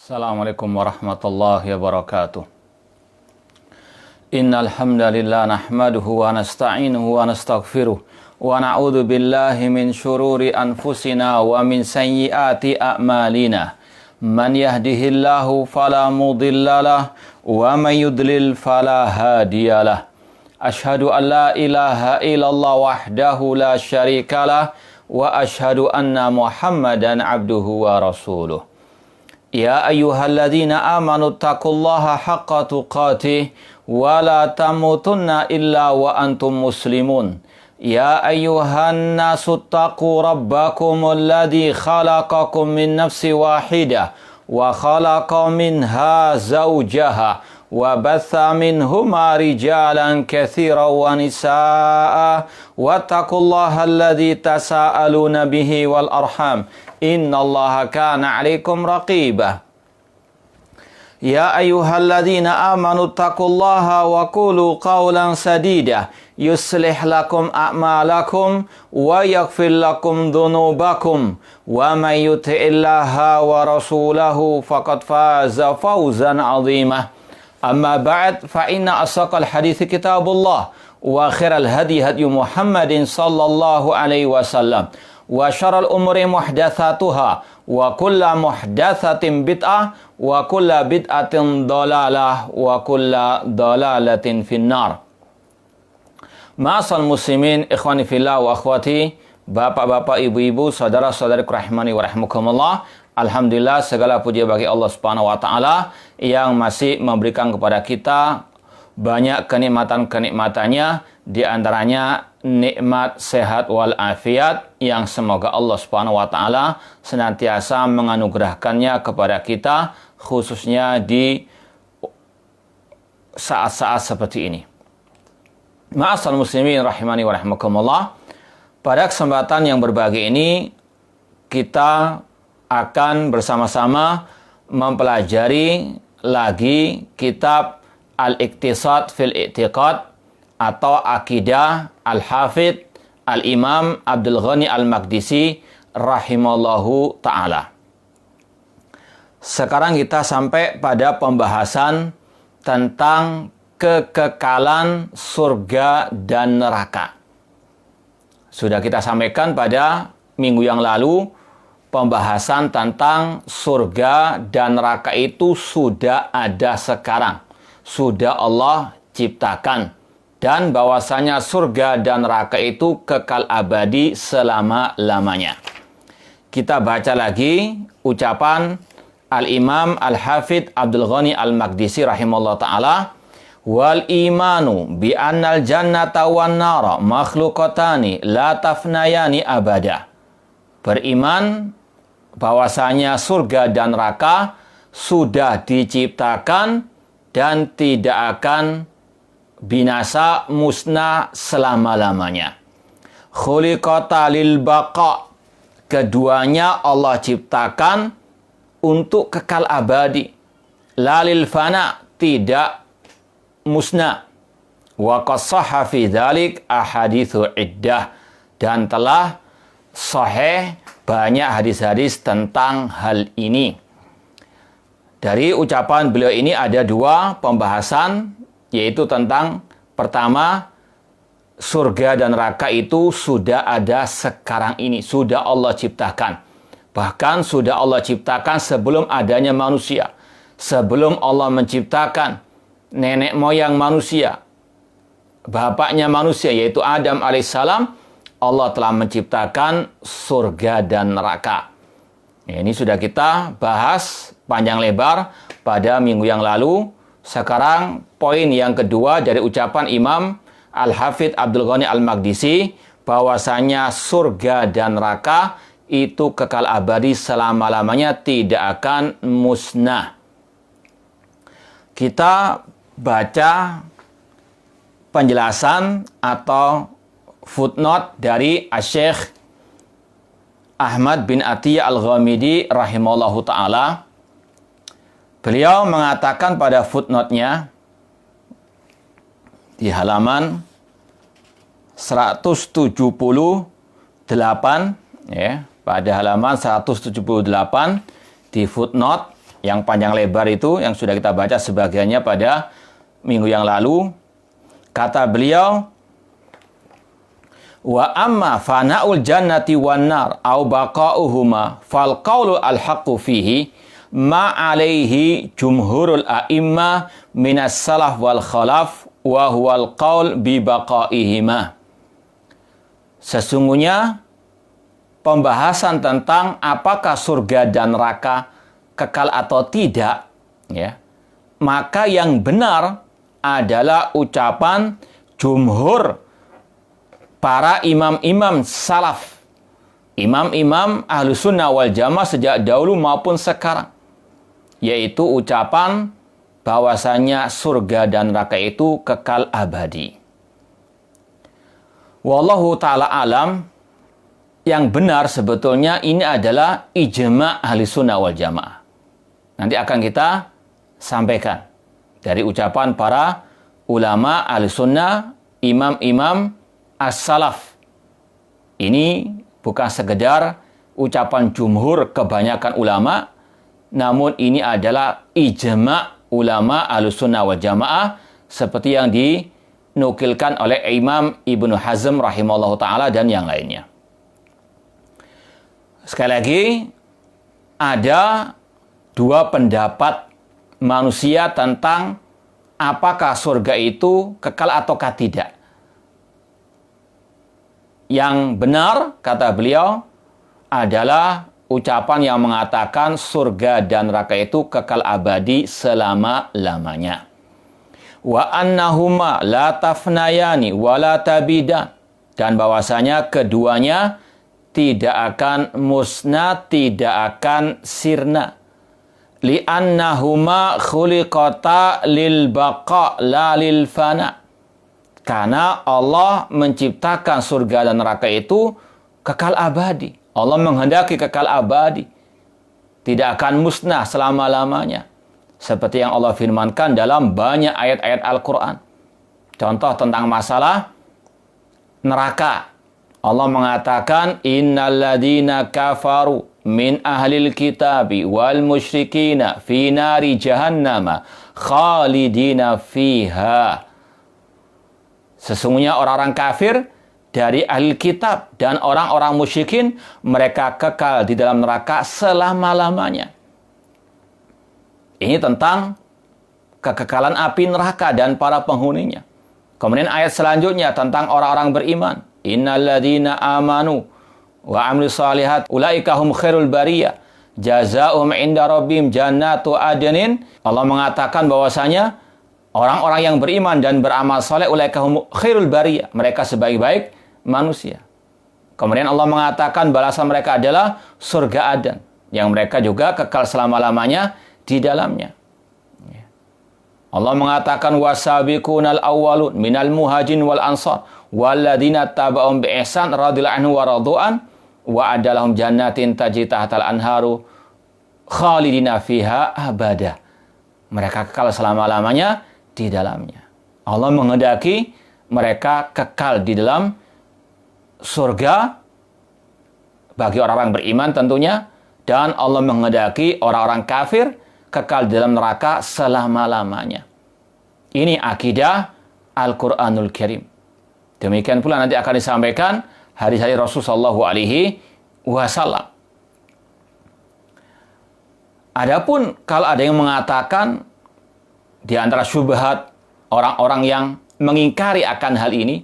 Assalamualaikum warahmatullahi wabarakatuh. Innal hamdalillah nahmaduhu wa nasta'inuhu wa nastaghfiruh wa na'udzu billahi min syururi anfusina wa min sayyiati a'malina. Man yahdihillahu fala mudhillalah wa man yudlil fala hadiyalah. Ashhadu an la ilaha illallah wahdahu la syarikalah wa ashhadu anna Muhammadan abduhu wa rasuluh. Ya ayyuhalladzina amanu taqullaha haqqa tuqatih wa la tamutunna illa wa antum muslimun. Ya ayyuhan nasu taqu rabbakumul ladzi khalaqakum min nafsin wahidah wa khalaqa minha zawjaha wa batha minhuma rijalan katsiran wa nisaa'a wattaqullaha alladzi tasaaluna bihi wal arham innallaha kana 'alaikum raqibah. Ya ayyuhalladzina amanu taqullaha wa qulu qawlan sadida yuslih lakum a'malakum wa yaghfir lakum dhunubakum wa may yuti'illaha wa rasulahu faqad faza fawzan 'azima. Amma ba'd, fa inna asaqal hadithi kitabullah wa khairal hadi hadi Muhammadin sallallahu alaihi wasallam wa syarrul umuri muhdatsatuha wa kullu muhdatsatin bid'ah wa kullu bid'atin dhalalah wa kullu dhalalatin finnar. Ma'asal muslimin, ikhwani fillah wa akhwati, bapak-bapak, ibu-ibu, saudara-saudariku rahimani wa rahimakumullah. Alhamdulillah, segala puji bagi Allah Subhanahu wa taala yang masih memberikan kepada kita banyak kenikmatan-kenikmatannya, di antaranya nikmat sehat wal afiat yang semoga Allah Subhanahu wa taala senantiasa menganugerahkannya kepada kita, khususnya di saat-saat seperti ini. Ma'asal muslimin rahimani wa rahimakumullah. Pada kesempatan yang berbahagia ini kita akan bersama-sama mempelajari lagi kitab Al-Iqtisad fil I'tiqad atau Akidah Al-Hafidh Al-Imam Abdul Ghani Al-Maqdisi rahimallahu ta'ala. Sekarang kita sampai pada pembahasan tentang kekekalan surga dan neraka. Sudah kita sampaikan pada minggu yang lalu, pembahasan tentang surga dan neraka itu sudah ada sekarang. Sudah Allah ciptakan. Dan bahwasanya surga dan neraka itu kekal abadi selama-lamanya. Kita baca lagi ucapan Al-Imam Al-Hafidh Abdul Ghani Al-Maqdisi rahimahullah ta'ala. Wal imanu bi annal jannata wan nara makhluqatani la tafnayani abada. Beriman bahwasanya surga dan neraka sudah diciptakan dan tidak akan binasa musnah selama-lamanya. Khuliqata lil baqa. Keduanya Allah ciptakan untuk kekal abadi. Lalil fana, tidak musnah. Wa qassaha fi dzalik ahaditsu iddah, dan telah sahih banyak hadis-hadis tentang hal ini. Dari ucapan beliau ini ada dua pembahasan, yaitu tentang pertama, surga dan neraka itu sudah ada sekarang ini, sudah Allah ciptakan. Bahkan sudah Allah ciptakan sebelum adanya manusia. Sebelum Allah menciptakan nenek moyang manusia, bapaknya manusia yaitu Adam alaihissalam, Allah telah menciptakan surga dan neraka. Ini sudah kita bahas panjang lebar pada minggu yang lalu. Sekarang poin yang kedua dari ucapan Imam Al-Hafidh Abdul Ghani Al-Maqdisi, bahwasanya surga dan neraka itu kekal abadi selama-lamanya, tidak akan musnah. Kita baca penjelasan atau footnote dari Asy-Syaikh Ahmad bin Atiyah Al-Ghamidi rahimahullahu ta'ala. Beliau mengatakan pada footnote-nya di halaman 178, ya, pada halaman 178 di footnote yang panjang lebar itu yang sudah kita baca sebagiannya pada minggu yang lalu. Kata beliau, wa amma fana'ul jannati wan nar au baqa'uhuma fal qawlu al haqqu fihi ma alaihi jumhurul a'imma minas salaf wal khalaf wa huwal qaul bi baqa'ihima. Sesungguhnya pembahasan tentang apakah surga dan neraka kekal atau tidak, ya, maka yang benar adalah ucapan jumhur para imam-imam salaf, imam-imam ahlu sunnah wal jamaah sejak dahulu maupun sekarang, yaitu ucapan bahwasanya surga dan neraka itu kekal abadi. Wallahu ta'ala alam, yang benar sebetulnya ini adalah ijma' ahli sunnah wal jamaah. Nanti akan kita sampaikan dari ucapan para ulama ahli sunnah, imam-imam as-salaf. Ini bukan sekedar ucapan jumhur kebanyakan ulama, namun ini adalah ijma' ulama ahli sunnah wal jamaah seperti yang dinukilkan oleh Imam Ibnu Hazm rahimahullah ta'ala dan yang lainnya. Sekali lagi, ada dua pendapat manusia tentang apakah surga itu kekal ataukah tidak. Yang benar, kata beliau, adalah ucapan yang mengatakan surga dan neraka itu kekal abadi selama-lamanya. Wa annahuma la tafnayani wa la tabidan. Dan bahwasanya keduanya tidak akan musnah, tidak akan sirna. Li'annahuma khuliqata lil baqa la lil fana. Karena Allah menciptakan surga dan neraka itu kekal abadi. Allah menghendaki kekal abadi. Tidak akan musnah selama-lamanya. Seperti yang Allah firmankan dalam banyak ayat-ayat Al-Quran. Contoh tentang masalah neraka. Allah mengatakan, innal ladina kafaru min ahlil kitabi wal musyrikina fi nari jahannama khalidina fiha. Sesungguhnya orang-orang kafir dari ahli kitab dan orang-orang musyrikin, mereka kekal di dalam neraka selama-lamanya. Ini tentang kekekalan api neraka dan para penghuninya. Kemudian ayat selanjutnya tentang orang-orang beriman. Innalladzina amanu wa amilus solihat ulaika hum khairul bariyah jazaohum inda rabbihim jannatu adnin. Allah mengatakan bahwasanya orang-orang yang beriman dan beramal saleh ulaika hum khairul bariyah, mereka sebaik-baik manusia. Kemudian Allah mengatakan balasan mereka adalah surga Aden, yang mereka juga kekal selama-lamanya di dalamnya. Allah mengatakan wasabiqunal awwalun minal muhajirin wal ansar walladzina taba'um bi ihsan radhiyallahu anhu wa radu'an wa adalahum jannatin tajri tahtal anharu khalidina fiha abada. Mereka kekal selama-lamanya di dalamnya. Allah menghendaki mereka kekal di dalam surga bagi orang-orang beriman tentunya, dan Allah menghendaki orang-orang kafir kekal di dalam neraka selama-lamanya. Ini akidah Al-Quranul Karim. Demikian pula nanti akan disampaikan hadis-hadis Rasulullah SAW. Adapun kalau ada yang mengatakan di antara syubhat orang-orang yang mengingkari akan hal ini,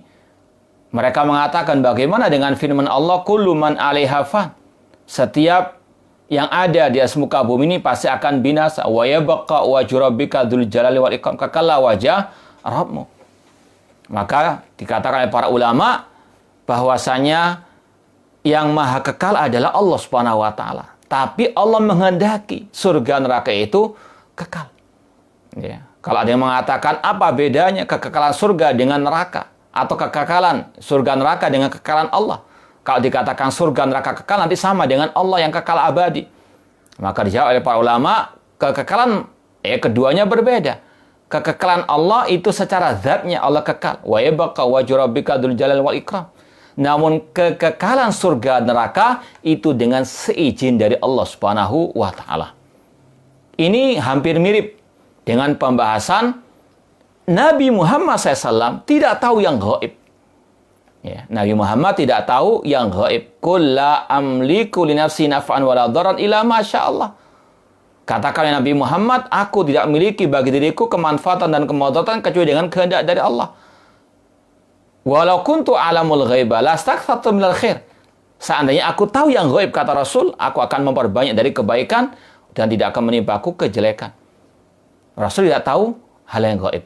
mereka mengatakan bagaimana dengan firman Allah, kullu man 'alaiha fan. Setiap yang ada di atas muka bumi ini pasti akan binasa. Wa yabqa wajhu rabbika dzul jalali wal ikram, kekallah wajah Rabbmu. Maka dikatakan oleh para ulama bahwasanya yang maha kekal adalah Allah Subhanahu wa taala. Tapi Allah menghendaki surga neraka itu kekal. Ya. Kalau ada yang mengatakan apa bedanya kekekalan surga dengan neraka, atau kekekalan surga neraka dengan kekekalan Allah? Kalau dikatakan surga neraka kekal, nanti sama dengan Allah yang kekal abadi. Maka dijawab oleh para ulama, kekekalan keduanya berbeda. Kekekalan Allah itu secara zatnya Allah kekal. Wa yabqa wajhu rabbika dzul jalali wal ikram. Namun kekekalan surga neraka itu dengan seizin dari Allah Subhanahu wa taala. ini hampir mirip dengan pembahasan Nabi Muhammad SAW tidak tahu yang gaib. Ya, Nabi Muhammad tidak tahu yang gaib. Qul la amliku li nafsi naf'an wala dharran illa ma Allah. Katakan Nabi Muhammad, aku tidak memiliki bagi diriku kemanfaatan dan kemudaratan kecuali dengan kehendak dari Allah. Walau kuntu alamul ghaiba lastakthartu minal khair. Seandainya aku tahu yang gaib, kata Rasul, aku akan memperbanyak dari kebaikan dan tidak akan menimpaku kejelekan. Rasul tidak tahu hal yang gaib.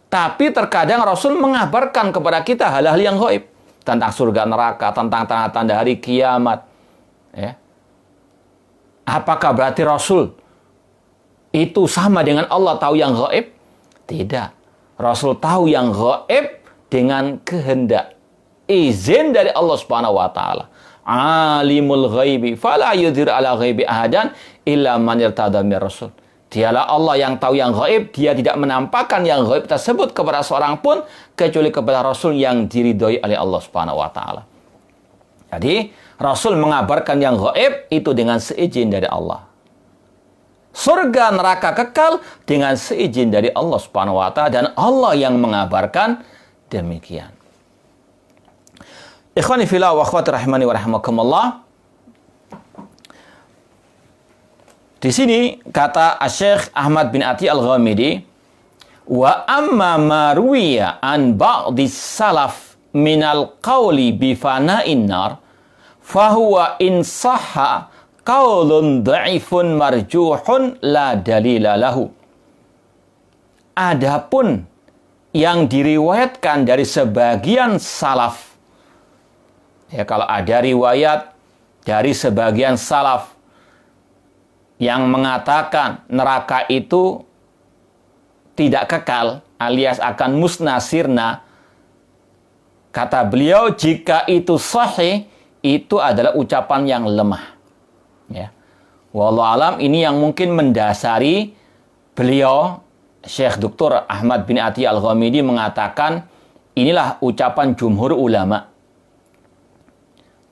Tapi terkadang Rasul mengabarkan kepada kita hal-hal yang gaib. Tentang surga neraka, tentang tanda-tanda hari kiamat. Ya. Apakah berarti Rasul itu sama dengan Allah tahu yang gaib? Tidak. Rasul tahu yang gaib dengan kehendak. Izin dari Allah Subhanahu wa taala. Alimul ghaibi fala yudhir ala ghaibi ahadan illa man irtada mir rasul. Dialah Allah yang tahu yang gaib, dia tidak menampakkan yang gaib tersebut kepada seorang pun kecuali kepada Rasul yang diridhoi oleh Allah Subhanahu wa taala. Jadi, Rasul mengabarkan yang gaib itu dengan seizin dari Allah. Surga neraka kekal dengan seizin dari Allah Subhanahu wa taala dan Allah yang mengabarkan demikian. Ikhwani fillah wa akhwati rahimani wa rahimakumullah. Di sini kata Syekh Ahmad bin Atiyah Al-Ghamidi, wa amma ma ruwiya an ba'di salaf minal qawli bi fana'in nar fahuwa in sahha qaulun dha'ifun marjuhun la dalila lahu. Adapun yang diriwayatkan dari sebagian salaf, ya, kalau ada riwayat dari sebagian salaf yang mengatakan neraka itu tidak kekal alias akan musnah sirna, kata beliau jika itu sahih itu adalah ucapan yang lemah. Ya. Wallahu alam, ini yang mungkin mendasari beliau Syekh Dr. Ahmad bin Atiyah Al-Ghamidi mengatakan inilah ucapan jumhur ulama.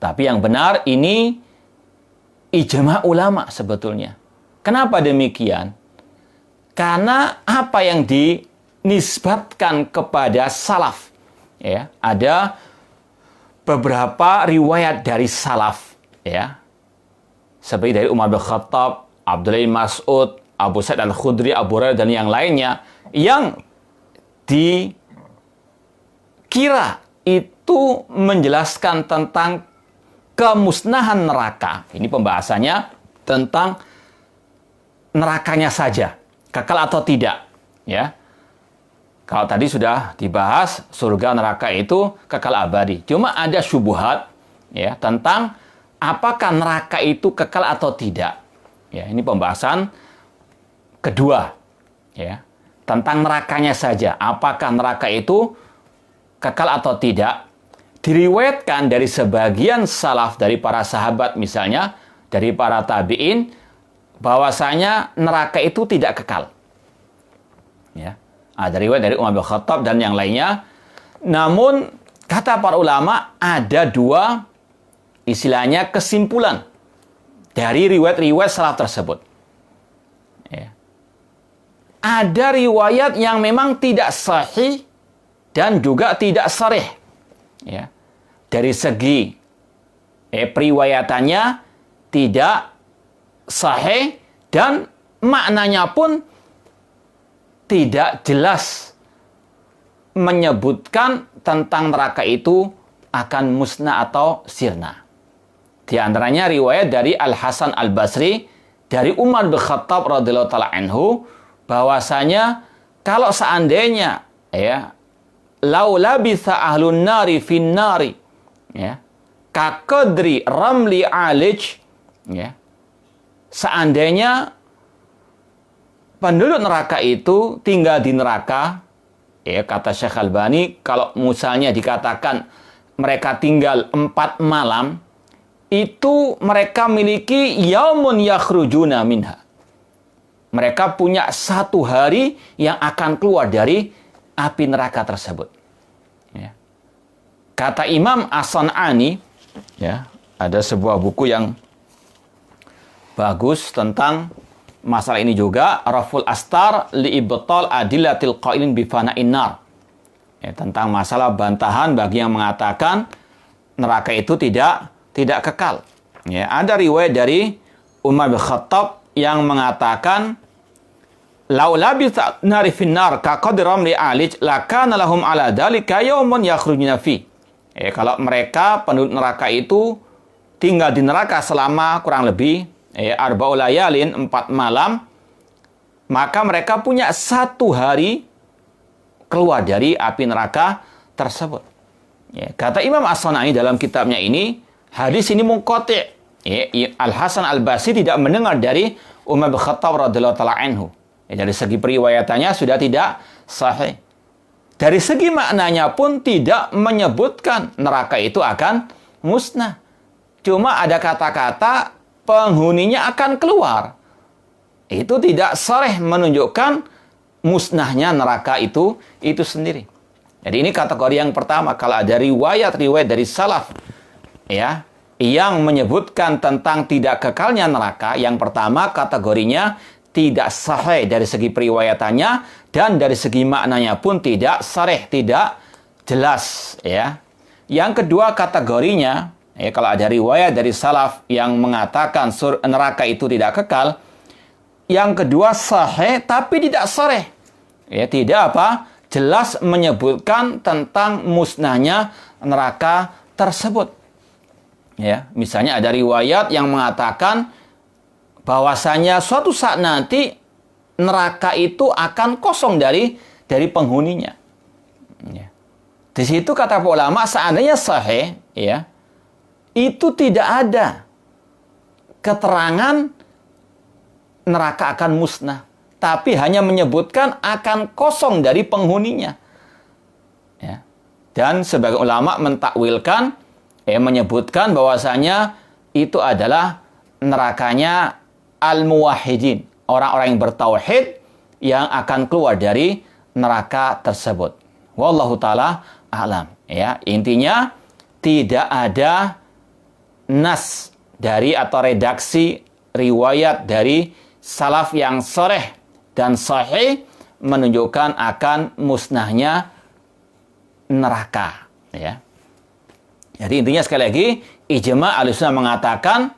Tapi yang benar ini ijma' ulama sebetulnya. Kenapa demikian? Karena apa yang dinisbatkan kepada salaf. Ya, ada beberapa riwayat dari salaf. Ya, seperti dari Umar bin Khattab, Abdullah bin Mas'ud, Abu Sa'id Al-Khudri, Abu Hurairah, dan yang lainnya. Yang dikira itu menjelaskan tentang kemusnahan neraka. Ini pembahasannya tentang nerakanya saja, kekal atau tidak, ya. Kalau tadi sudah dibahas surga neraka itu kekal abadi. Cuma ada syubhat, ya, tentang apakah neraka itu kekal atau tidak. Ya, ini pembahasan kedua, ya, tentang nerakanya saja. Apakah neraka itu kekal atau tidak? Diriwayatkan dari sebagian salaf, dari para sahabat misalnya, dari para tabi'in, bahwasanya neraka itu tidak kekal. Ya, ada riwayat dari Umar bin Khattab dan yang lainnya. Namun kata para ulama ada dua istilahnya kesimpulan dari riwayat-riwayat salaf tersebut. Ya. Ada riwayat yang memang tidak sahih dan juga tidak sharih. Ya. Dari segi periwayatannya tidak sahih dan maknanya pun tidak jelas menyebutkan tentang neraka itu akan musnah atau sirna. Di antaranya riwayat dari Al-Hasan Al-Basri dari Umar bin Khattab radhiyallahu taala anhu bahwasanya kalau seandainya, ya, lau labitha ahlun nari fin nari, ya, ka qadri ramli alij, ya, seandainya penduduk neraka itu tinggal di neraka, ya, kata Syekh Albani, kalau misalnya dikatakan mereka tinggal 4 malam, itu mereka miliki yaumun yakhrujuna minha. Mereka punya 1 hari yang akan keluar dari api neraka tersebut. Ya. Kata Imam As-San'ani, ya, ada sebuah buku yang bagus tentang masalah ini juga, raful astar li ibtal adillatil qailin bi fana'in nar. Tentang masalah bantahan bagi yang mengatakan neraka itu tidak kekal. Ada riwayat dari Umar bin Khattab yang mengatakan, "Lau labitha nari finnar ka qadri ramli alij lakana lahum ala dzalika yaumun yakhrujuna fi." Kalau mereka penduduk neraka itu tinggal di neraka selama kurang lebih arba'u layalin, 4 malam, maka mereka punya 1 hari keluar dari api neraka tersebut. Kata Imam As-San'ani dalam kitabnya ini, hadis ini munqati'. Al-Hasan Al-Basri tidak mendengar dari Umar bin Khattab radhiyallahu ta'ala anhu. Dari segi periwayatannya sudah tidak sahih. Dari segi maknanya pun tidak menyebutkan neraka itu akan musnah. Cuma ada kata-kata penghuninya akan keluar. Itu tidak sharih menunjukkan musnahnya neraka itu sendiri. Jadi ini kategori yang pertama. Kalau ada riwayat-riwayat dari salaf yang menyebutkan tentang tidak kekalnya neraka, yang pertama kategorinya tidak sahih dari segi periwayatannya, dan dari segi maknanya pun tidak sharih, tidak jelas. Yang kedua kategorinya, kalau ada riwayat dari salaf yang mengatakan neraka itu tidak kekal, yang kedua sahih tapi tidak sharih. Tidak jelas menyebutkan tentang musnahnya neraka tersebut. Misalnya ada riwayat yang mengatakan bahwasanya suatu saat nanti neraka itu akan kosong dari penghuninya. Di situ kata ulama, seandainya sahih, itu tidak ada keterangan neraka akan musnah, tapi hanya menyebutkan akan kosong dari penghuninya. Dan sebagian ulama mentakwilkan, menyebutkan bahwasanya itu adalah nerakanya al-muwahhidin, orang-orang yang bertauhid yang akan keluar dari neraka tersebut. Wallahu ta'ala a'lam. Intinya tidak ada nas dari atau redaksi riwayat dari salaf yang sharih dan sahih menunjukkan akan musnahnya neraka. Jadi intinya sekali lagi, ijma' Ahlussunnah mengatakan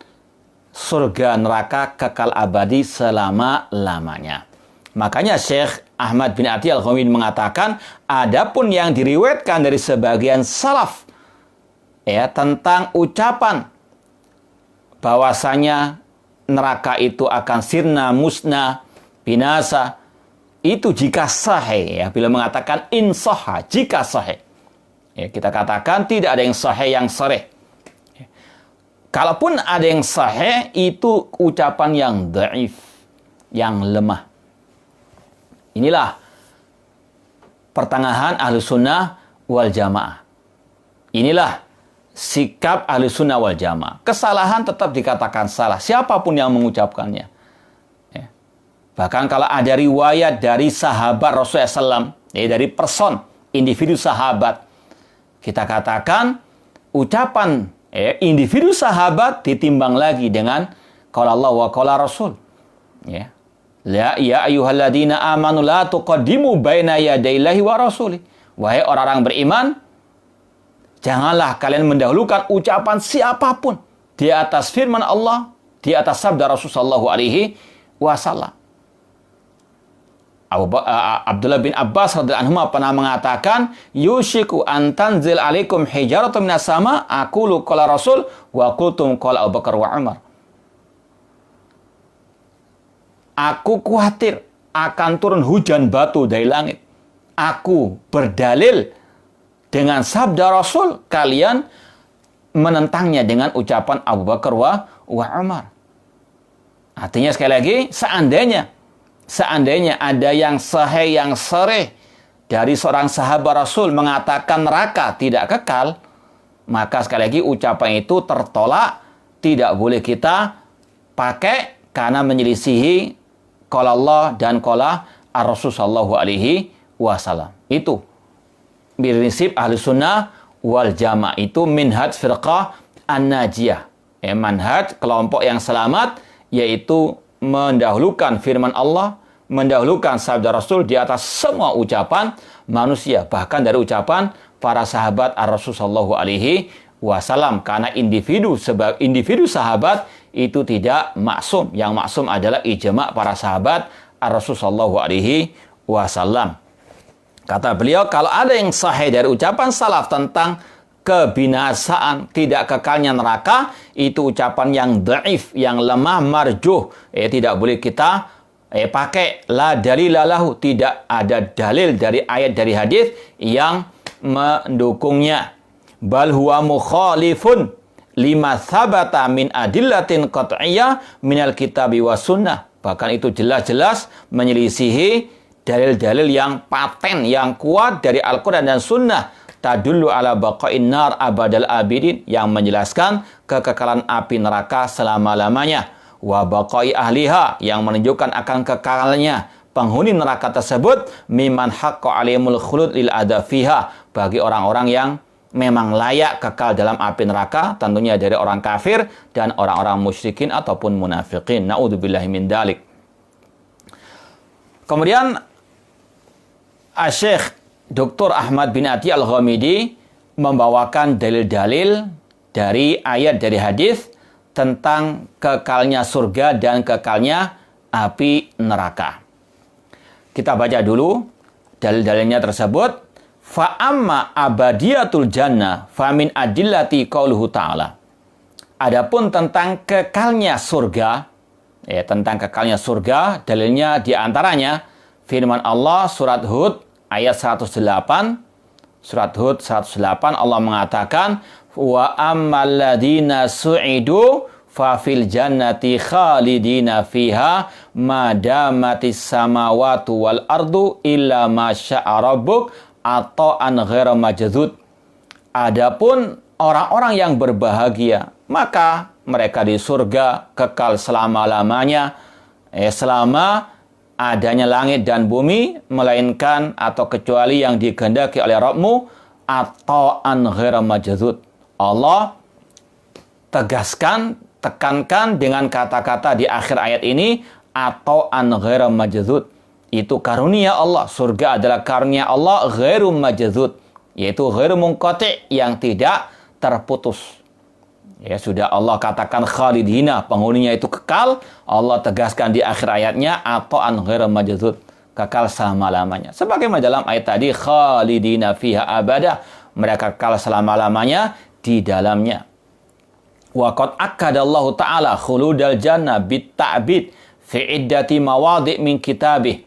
surga neraka kekal abadi selama-lamanya. Makanya Syekh Ahmad bin Atiyah Al-Ghamidi mengatakan, adapun yang diriwayatkan dari sebagian salaf tentang ucapan bahwasanya neraka itu akan sirna, musnah, binasa, itu jika sahih, bila mengatakan insahha, jika sahih. Kita katakan tidak ada yang sahih yang sharih. Kalaupun ada yang sahih, itu ucapan yang dhaif, yang lemah. Inilah pertengahan Ahlussunnah wal Jamaah. Inilah sikap Ahlussunnah wal Jamaah. Kesalahan tetap dikatakan salah, siapapun yang mengucapkannya. Bahkan kalau ada riwayat dari sahabat Rasulullah SAW, dari person, individu sahabat, kita katakan ucapan individu sahabat ditimbang lagi dengan qala Allah wa qala Rasul. La ya ayyuhalladzina amanu la tuqaddimu baina yadayillahi wa rasuli. Wahai orang-orang beriman, janganlah kalian mendahulukan ucapan siapapun di atas firman Allah, di atas sabda Rasulullah sallallahu alaihi wasallam. Abdullah bin Abbas radhiyallahu anhu pernah mengatakan, yushiku an tanzil alaikum hijaratun minas sama, aqulu qala Rasul wa qultum qala Abu Bakar wa Umar. Aku khawatir akan turun hujan batu dari langit. Aku berdalil dengan sabda Rasul, kalian menentangnya dengan ucapan Abu Bakar wa Umar. Artinya sekali lagi, seandainya ada yang sahih, yang sharih dari seorang sahabat Rasul mengatakan neraka tidak kekal, maka sekali lagi ucapan itu tertolak, tidak boleh kita pakai karena menyelisihi qala Allah dan qala Ar-Rasul sallallahu alaihi wasallam. Itu prinsip Ahlussunnah wal Jamaah, itu minhaj firqah an-najiyah. Manhaj kelompok yang selamat, yaitu mendahulukan firman Allah, mendahulukan sabda Rasul di atas semua ucapan manusia, bahkan dari ucapan para sahabat Rasul sallallahu alaihi wasallam, karena individu sahabat itu tidak maksum. Yang maksum adalah ijma' para sahabat Rasul sallallahu alaihi wasallam. Kata beliau, kalau ada yang sahih dari ucapan salaf tentang kebinasaan, tidak kekalnya neraka, itu ucapan yang dhaif, yang lemah, marjuh. Tidak boleh kita pakai. La dalilalahu, tidak ada dalil dari ayat, dari hadis yang mendukungnya. Bal huwa mukhalifun lima thabata min adillatin qat'iyah minal kitabi wa sunnah. Bahkan itu jelas-jelas menyelisihi dalil-dalil yang paten, yang kuat dari Al-Quran dan Sunnah. Tadullu ala baqa'in nar abadal abidin, yang menjelaskan kekekalan api neraka selama-lamanya. Wa baqa'i ahliha, yang menunjukkan akan kekalnya penghuni neraka tersebut. Miman haqqa alimul khulud lil adha fiha, bagi orang-orang yang memang layak kekal dalam api neraka, tentunya dari orang kafir dan orang-orang musyrikin ataupun munafikin. Na'udzubillahi min dalik. Kemudian Syekh Dr. Ahmad bin Atiyah Al-Ghamidi membawakan dalil-dalil dari ayat, dari hadis tentang kekalnya surga dan kekalnya api neraka. Kita baca dulu dalil-dalilnya tersebut. Fa'amma abadiyatul jannah famin adillati qauluhu ta'ala. Adapun tentang kekalnya surga, tentang kekalnya surga, dalilnya diantaranya firman Allah surat Hud ayat 108. Surat Hud 108, Allah mengatakan, wa ammal ladzina su'idu fa fil jannati khalidina fiha ma damatis samawati wal ardu illa ma syaa rabbuk atau an ghaira majdzud. Adapun orang-orang yang berbahagia, maka mereka di surga kekal selama-lamanya, selama adanya langit dan bumi, melainkan atau kecuali yang dikehendaki oleh Rabbmu, atau an ghaira majdzud. Allah tegaskan, tekankan dengan kata-kata di akhir ayat ini, atau an ghaira majdzud. Itu karunia Allah. Surga adalah karunia Allah ghairu majdzud, yaitu ghairu munqati', yang tidak terputus. Ya, sudah Allah katakan khalidina, penghuninya itu kekal. Allah tegaskan di akhir ayatnya, atau an ghaira majdzud, kekal selama-lamanya. Sebagaimana dalam ayat tadi, khalidina fiha abada, mereka kekal selama-lamanya di dalamnya. Wa qad akkadallahu ta'ala khuludal jannah bit ta'bid fi iddati mawadhi' min kitabih.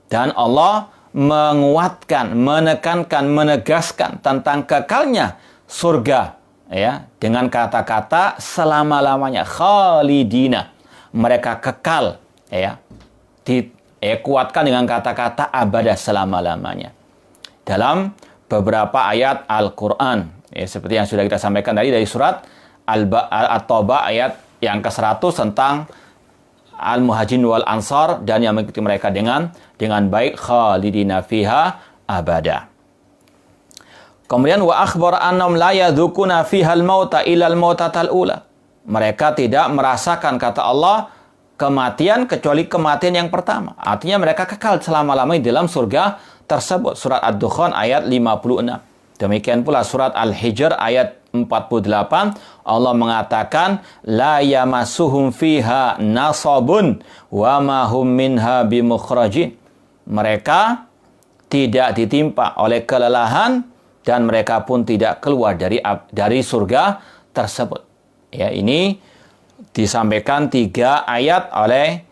Dan Allah menguatkan, menekankan, menegaskan tentang kekalnya surga, dengan kata-kata selama-lamanya, khalidina, mereka kekal, dikuatkan dengan kata-kata abada, selama-lamanya. Dalam beberapa ayat Al-Quran, seperti yang sudah kita sampaikan tadi dari surat At-Taubah ayat yang ke-100 tentang Al-Muhajirin wal Ansar dan yang mengikuti mereka dengan baik, khalidina fiha abada. Kemudian wa akhbar annahum la yadhukuna fiha al-mauta illa al-mautatal ula. Mereka tidak merasakan, kata Allah, kematian kecuali kematian yang pertama. Artinya mereka kekal selama-lamanya dalam surga tersebut. Surat Ad-Dukhan ayat 56. Demikian pula surat Al-Hijr ayat 48, Allah mengatakan, la yamassuhum fiha nasabun wa ma hum minha bimukhrajin. Mereka tidak ditimpa oleh kelelahan dan mereka pun tidak keluar dari surga tersebut. Ya, ini disampaikan 3 ayat oleh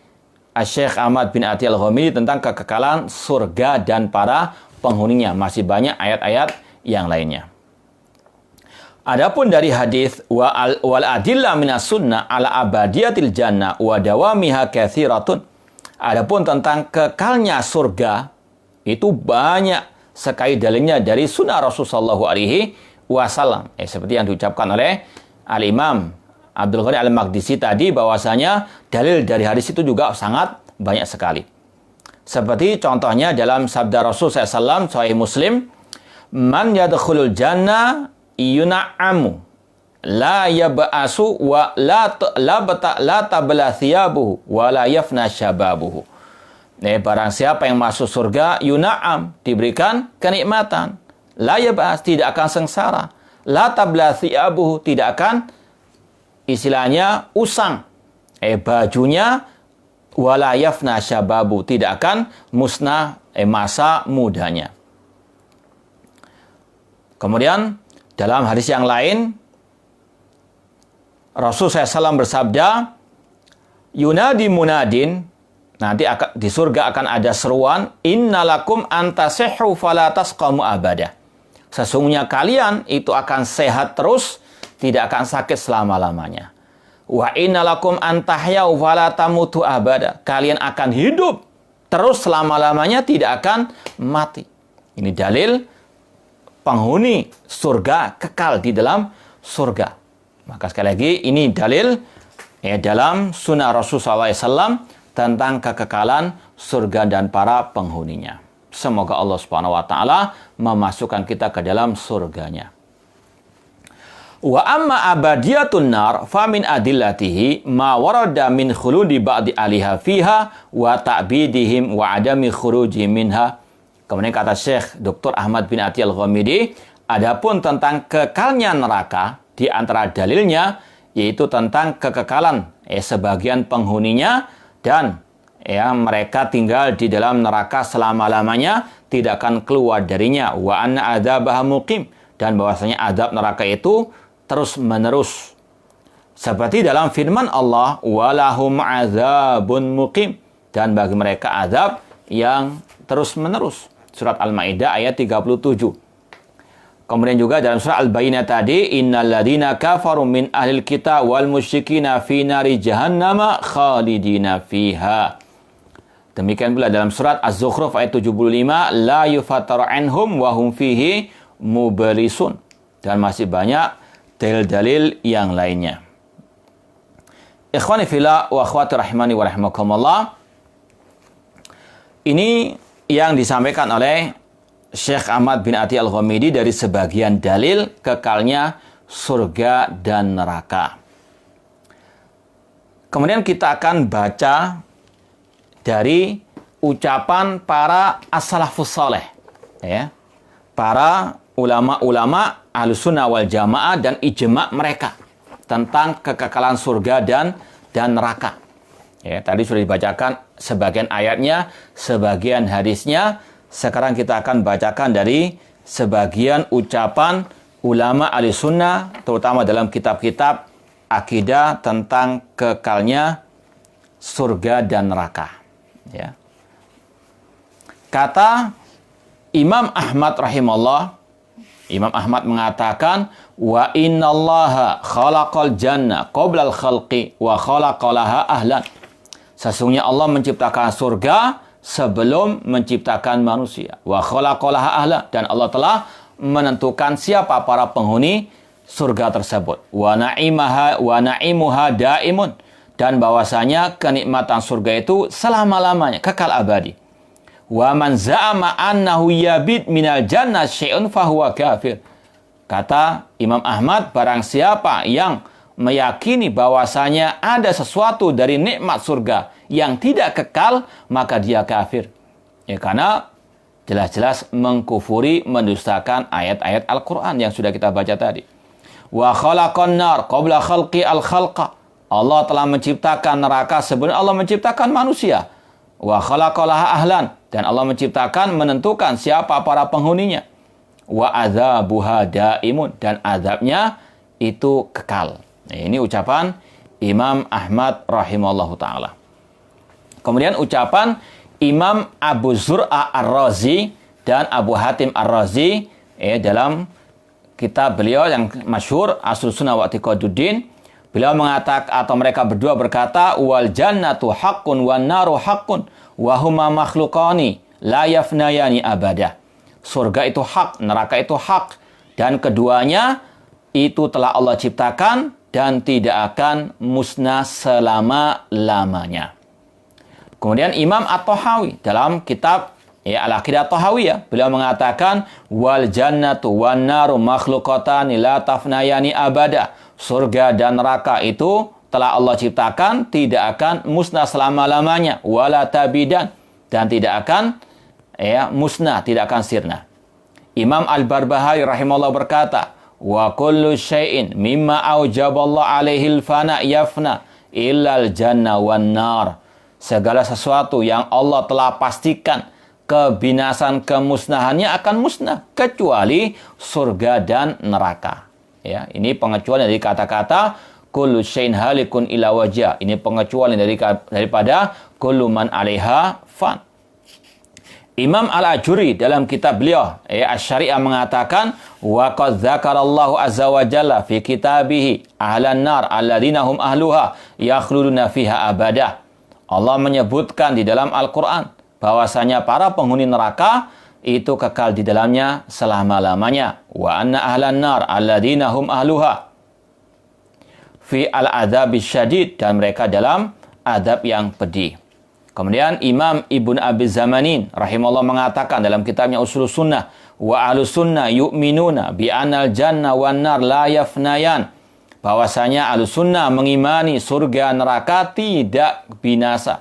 Syekh Ahmad bin Atiyah Al-Ghamidi tentang kekekalan surga dan para penghuninya. Masih banyak ayat-ayat yang lainnya. Adapun dari hadis wal adillah minas sunnah ala abadiyatil jannah wa dawamiha katsiratun. Adapun tentang kekalnya surga, itu banyak sekali dalilnya dari sunnah Rasulullah sallallahu alaihi wasallam. Seperti yang diucapkan oleh Al-Imam Abdul Ghani Al-Maqdisi tadi, bahwasanya dalil dari hadis itu juga sangat banyak sekali. Seperti contohnya dalam sabda Rasul SAW, Sahih Muslim, man yadkhulul jannah yuna'amu la yab'asu wa la tabla thiyabuhu wa la yafna syababuhu. Barang siapa yang masuk surga, yuna'am, diberikan kenikmatan. La yab'as, tidak akan sengsara. La tabla thiyabuhu, tidak akan istilahnya usang. Bajunya, wa la yafna syababu, tidak akan musnah masa mudanya. Kemudian dalam hadis yang lain, Rasulullah SAW bersabda, yunadi munadin, nanti di surga akan ada seruan, innalakum antasihhu fala tasqamu abada. Sesungguhnya kalian itu akan sehat terus, tidak akan sakit selama-lamanya. Wa innalakum antahyau fala tamutu abada. Kalian akan hidup terus selama-lamanya, tidak akan mati. Ini dalil penghuni surga kekal di dalam surga. Maka sekali lagi ini dalil dalam sunnah Rasulullah SAW tentang kekekalan surga dan para penghuninya. Semoga Allah Subhanahu wa taala memasukkan kita ke dalam surganya. Wa amma abadiyatun nar fa min adillatihi ma warada min khuludi ba'di aliha fiha wa ta'bidihim wa adami khuruji minha. Kemudian kata Syekh Dr. Ahmad bin Atiyah Al-Ghamidi, adapun tentang kekalnya neraka, di antara dalilnya yaitu tentang kekekalan sebagian penghuninya dan mereka tinggal di dalam neraka selama-lamanya, tidak akan keluar darinya. Wa anna adzabaha muqim, dan bahwasanya azab neraka itu terus-menerus. Seperti dalam firman Allah, walahum adzabun muqim, dan bagi mereka azab yang terus-menerus. Surat Al-Maidah ayat 37. Kemudian juga dalam surah Al-Bayyinah tadi, innal ladzina kafaru min ahlil kitab wal musyrikina fi nari jahannama khalidina fiha. Demikian pula dalam surat Az-Zukhruf ayat 75, la yufattaru anhum wa hum fihi mublisun. Dan masih banyak dalil-dalil yang lainnya. Ikhwani fillah wa akhwati rahimani wa rahimakumullah. Ini yang disampaikan oleh Syekh Ahmad bin Atiyah Al-Ghamidi dari sebagian dalil kekalnya surga dan neraka. Kemudian kita akan baca dari ucapan para as-salafus saleh, para ulama-ulama Ahlussunnah wal Jamaah dan ijma' mereka tentang kekekalan surga dan neraka. Tadi sudah dibacakan sebagian ayatnya, sebagian hadisnya. Sekarang kita akan bacakan dari sebagian ucapan ulama Ahlussunnah, terutama dalam kitab-kitab akidah tentang kekalnya surga dan neraka. Kata Imam Ahmad rahimahullah, Imam Ahmad mengatakan, wa innallaha khalaqal jannah qablal khalqi wa khalaqalaha ahlan. Sesungguhnya Allah menciptakan surga sebelum menciptakan manusia. Wa khalaqalaha ahlan, dan Allah telah menentukan siapa para penghuni surga tersebut. Wa na'imuha daimun, dan bahwasanya kenikmatan surga itu selama-lamanya, kekal abadi. Wa man za'ama annahu yabid minal jannah syai'un fahuwa kafir. Kata Imam Ahmad, barang siapa yang meyakini bahwasanya ada sesuatu dari nikmat surga yang tidak kekal, maka dia kafir. Karena jelas-jelas mengkufuri, mendustakan ayat-ayat Al-Quran yang sudah kita baca tadi. Wa khalaqan nar qabla khalqi al-khalqa. Allah telah menciptakan neraka sebelum Allah menciptakan manusia. Wa khalaqalaha ahlan, dan Allah menciptakan, menentukan siapa para penghuninya. Wa adzabuha daimun, dan azabnya itu kekal. Ini ucapan Imam Ahmad rahimahullahu ta'ala. Kemudian ucapan Imam Abu Zur'a Ar-Razi dan Abu Hatim Ar-Razi dalam kitab beliau yang masyhur Aslus Sunnah wa I'tiqaduddin. Beliau mengatakan, atau mereka berdua berkata, wal jannatu haqqun wan naru haqqun wa huma makhluqani la yafnayani abada. Surga itu hak, neraka itu hak, dan keduanya itu telah Allah ciptakan dan tidak akan musnah selama-lamanya. Kemudian Imam At-Tahawi dalam kitab Al-Aqidah Tahawiyah, beliau mengatakan wal jannatu wan naru makhluqatan la tafnayani abada. Surga dan neraka itu telah Allah ciptakan, tidak akan musnah selama-lamanya, wala tabidan, dan tidak akan musnah, tidak akan sirna. Imam Al-Barbahari rahimahullah berkata, wa kullu syai'in mimma aujaballahu alaihil fana yafna illal janna wan nar. Segala sesuatu yang Allah telah pastikan kebinasan, kemusnahannya akan musnah, kecuali surga dan neraka. Ini pengecualian dari kata-kata kullu syai'in halikun ila wajah. Ini pengecualian daripada kullu man 'alaiha fan. Imam Al-Ajuri dalam kitab beliau Asy-Syari'ah mengatakan wa qad dzakarallahu azza wa jalla fi kitabihi ahlan nar alladzina hum ahluha yakhluduna fiha abada. Allah menyebutkan di dalam Al-Qur'an bahwasanya para penghuni neraka itu kekal di dalamnya selama-lamanya. Wa anna ahlan nar alladzina hum ahluha fi al-adzabis syadid, dan mereka dalam adab yang pedih. Kemudian Imam Ibn Abi Zamanin rahimahullah mengatakan dalam kitabnya Ushulus Sunnah, wa ahlus sunnah yu'minuna bi anal jannah wan nar la yafnayan. Bahwasanya ahlus sunnah mengimani surga neraka tidak binasa,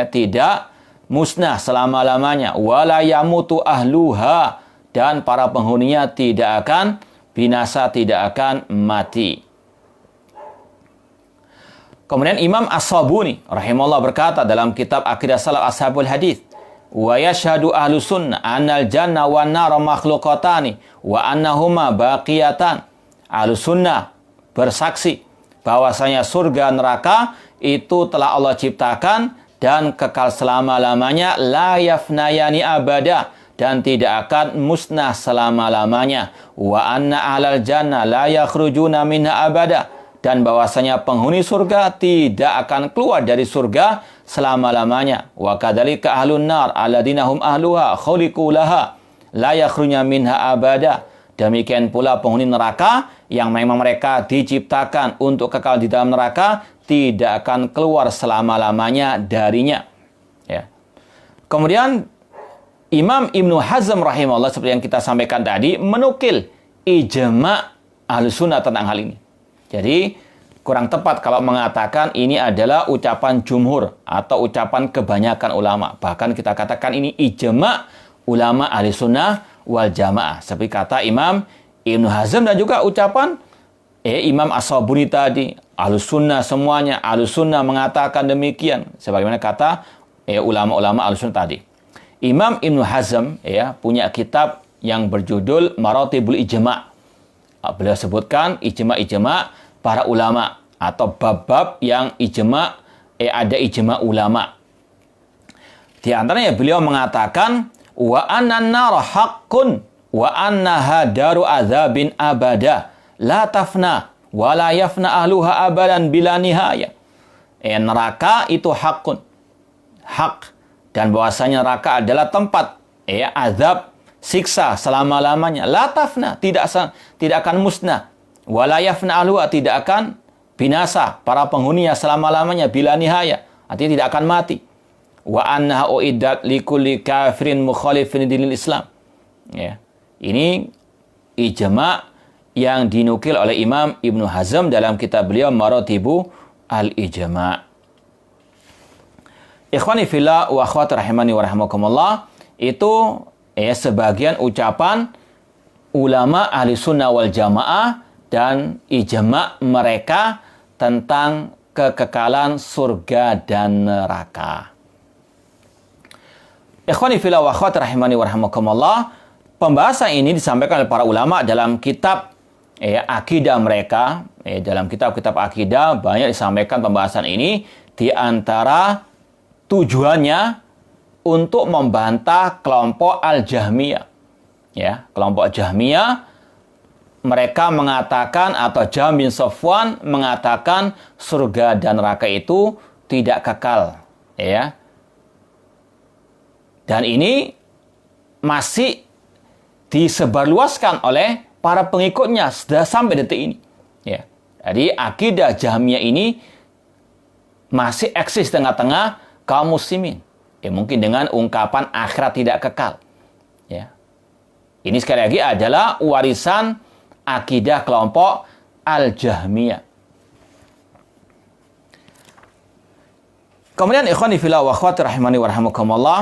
tidak musnah selama-lamanya, wala yamutu ahluha, dan para penghuninya tidak akan binasa, tidak akan mati. Kemudian Imam As-Sabuni rahimahullah berkata dalam kitab Aqidah Salaf Ashabul Hadits, wa yashhadu ahlus sunnah annal janna wan nar makhluqatani wa annahuma baqiyatan. Ahlus sunnah bersaksi bahwasanya surga neraka itu telah Allah ciptakan dan kekal selama-lamanya, la yafnayani abada, dan tidak akan musnah selama-lamanya. Wa anna ahlal jannah la yakhrujuna minha abada, dan bahwasanya penghuni surga tidak akan keluar dari surga selama-lamanya. Wa kadzalika ahlun nar alladzina hum ahluha khuliqu laha la yakhrujuna minha abada. Demikian pula penghuni neraka yang memang mereka diciptakan untuk kekal di dalam neraka, tidak akan keluar selama-lamanya darinya. Kemudian Imam Ibnu Hazm rahimahullah seperti yang kita sampaikan tadi menukil ijma' Ahlus Sunnah tentang hal ini. Jadi kurang tepat kalau mengatakan ini adalah ucapan jumhur atau ucapan kebanyakan ulama. Bahkan kita katakan ini ijma' ulama Ahlus Sunnah wal Jamaah. Seperti kata Imam Ibnu Hazm dan juga ucapan Imam As-Sabuni tadi. Ahlus Sunnah semuanya, Ahlus Sunnah mengatakan demikian. Sebagaimana kata ulama-ulama Ahlus Sunnah tadi. Imam Ibnu Hazm punya kitab yang berjudul Maratibul Ijma'. Beliau sebutkan ijma' para ulama atau bab-bab yang ijma' ada ijma' ulama. Di antaranya beliau mengatakan wa annan nar haqqun wa annaha daru adzabin abada la tafna wa la yafna ahluha abadan bila nihaya. Neraka itu hakun, hak, dan bahwasanya neraka adalah tempat azab, siksa selama-lamanya. La tafna, tidak akan musnah. Wala yafna ahluha, tidak akan binasa para penghuninya selama-lamanya bila nihaya, artinya tidak akan mati. Wa annaha uiddat likulli kafirin mukhalifin dinil Islam. Ini ijma' yang dinukil oleh Imam Ibnu Hazm dalam kitab beliau Maratibu al-Ijma'. Ikhwani fillah wa akhwati rahimani wa rahimakumullah, itu sebagian ucapan ulama ahli sunnah wal jamaah dan ijma' mereka tentang kekekalan surga dan neraka. Ikhwani fillah wa akhwati rahimani wa rahimakumullah, pembahasan ini disampaikan oleh para ulama dalam kitab akidah mereka. Dalam kitab-kitab akidah banyak disampaikan pembahasan ini, di antara tujuannya untuk membantah kelompok Al-Jahmiyah. Kelompok Jahmiyah mereka mengatakan, atau Jahm bin Safwan mengatakan surga dan neraka itu tidak kekal. Dan ini masih disebarluaskan oleh para pengikutnya sudah sampai detik ini. Jadi akidah Jahmiyah ini masih eksis tengah-tengah kaum muslimin. Ya, mungkin dengan ungkapan akhirat tidak kekal. Ya. Ini sekali lagi adalah warisan akidah kelompok Al-Jahmiyah. Kemudian ikhwani fillah wa akhwati rahimani wa rahimakumullah,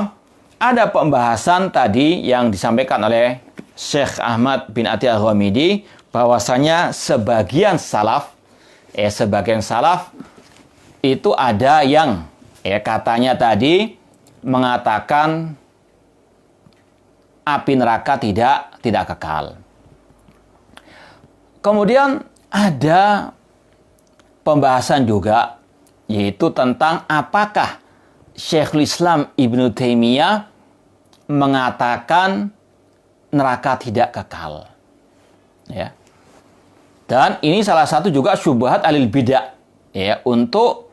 ada pembahasan tadi yang disampaikan oleh Syekh Ahmad bin Atiyah Al-Ghamidi bahwasanya sebagian salaf itu ada yang katanya tadi mengatakan api neraka tidak kekal. Kemudian ada pembahasan juga yaitu tentang apakah Syekhul Islam Ibnu Taimiyah mengatakan neraka tidak kekal. Ya. Dan ini salah satu juga syubhat alil bidah ya, untuk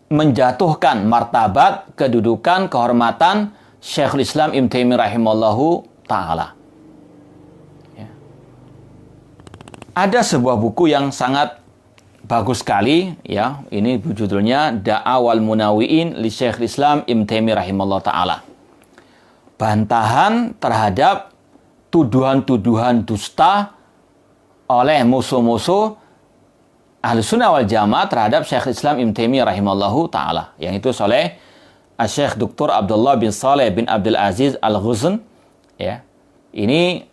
menjatuhkan martabat, kedudukan, kehormatan Syekhul Islam Ibnu Taimiyah rahimallahu taala. Ya. Ada sebuah buku yang sangat bagus sekali ya, ini judulnya Da'awal Munawiin li Syekhul Islam Ibnu Taimiyah rahimallahu taala. Bantahan terhadap tuduhan-tuduhan dusta oleh musuh-musuh Ahlussunnah wal Jamaah terhadap Syekhul Islam Ibnu Taimiyah rahimallahu taala, yang itu oleh Syekh Dr. Abdullah bin Saleh bin Abdul Aziz Al-Ghuzn ya. Ini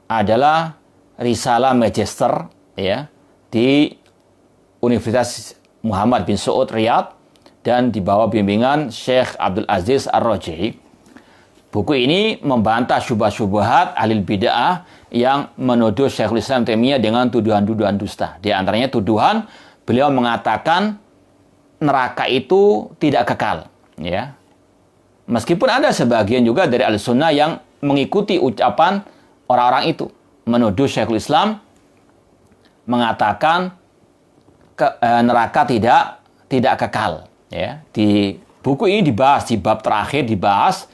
adalah risalah magister ya di Universitas Muhammad bin Saud Riyadh dan di bawah bimbingan Syekh Abdul Aziz Ar-Raji'i. Buku ini membantah syubhat-syubhat ahlul bid'ah yang menuduh Syekhul Islam Taimiyah dengan tuduhan-tuduhan dusta. Di antaranya tuduhan beliau mengatakan neraka itu tidak kekal, ya. Meskipun ada sebagian juga dari Ahlussunnah yang mengikuti ucapan orang-orang itu, menuduh Syekhul Islam mengatakan neraka tidak kekal, ya. Di buku ini dibahas, di bab terakhir dibahas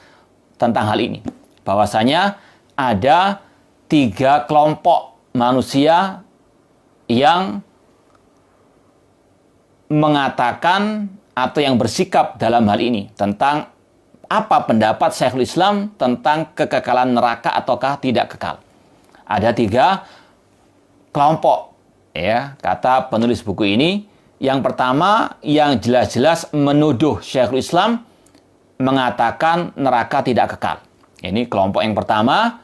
tentang hal ini, bahwasanya ada 3 kelompok manusia yang mengatakan atau yang bersikap dalam hal ini tentang apa pendapat Syekhul Islam tentang kekekalan neraka ataukah tidak kekal. Ada 3 kelompok, ya, kata penulis buku ini. Yang pertama yang jelas-jelas menuduh Syekhul Islam mengatakan neraka tidak kekal. Ini kelompok yang pertama,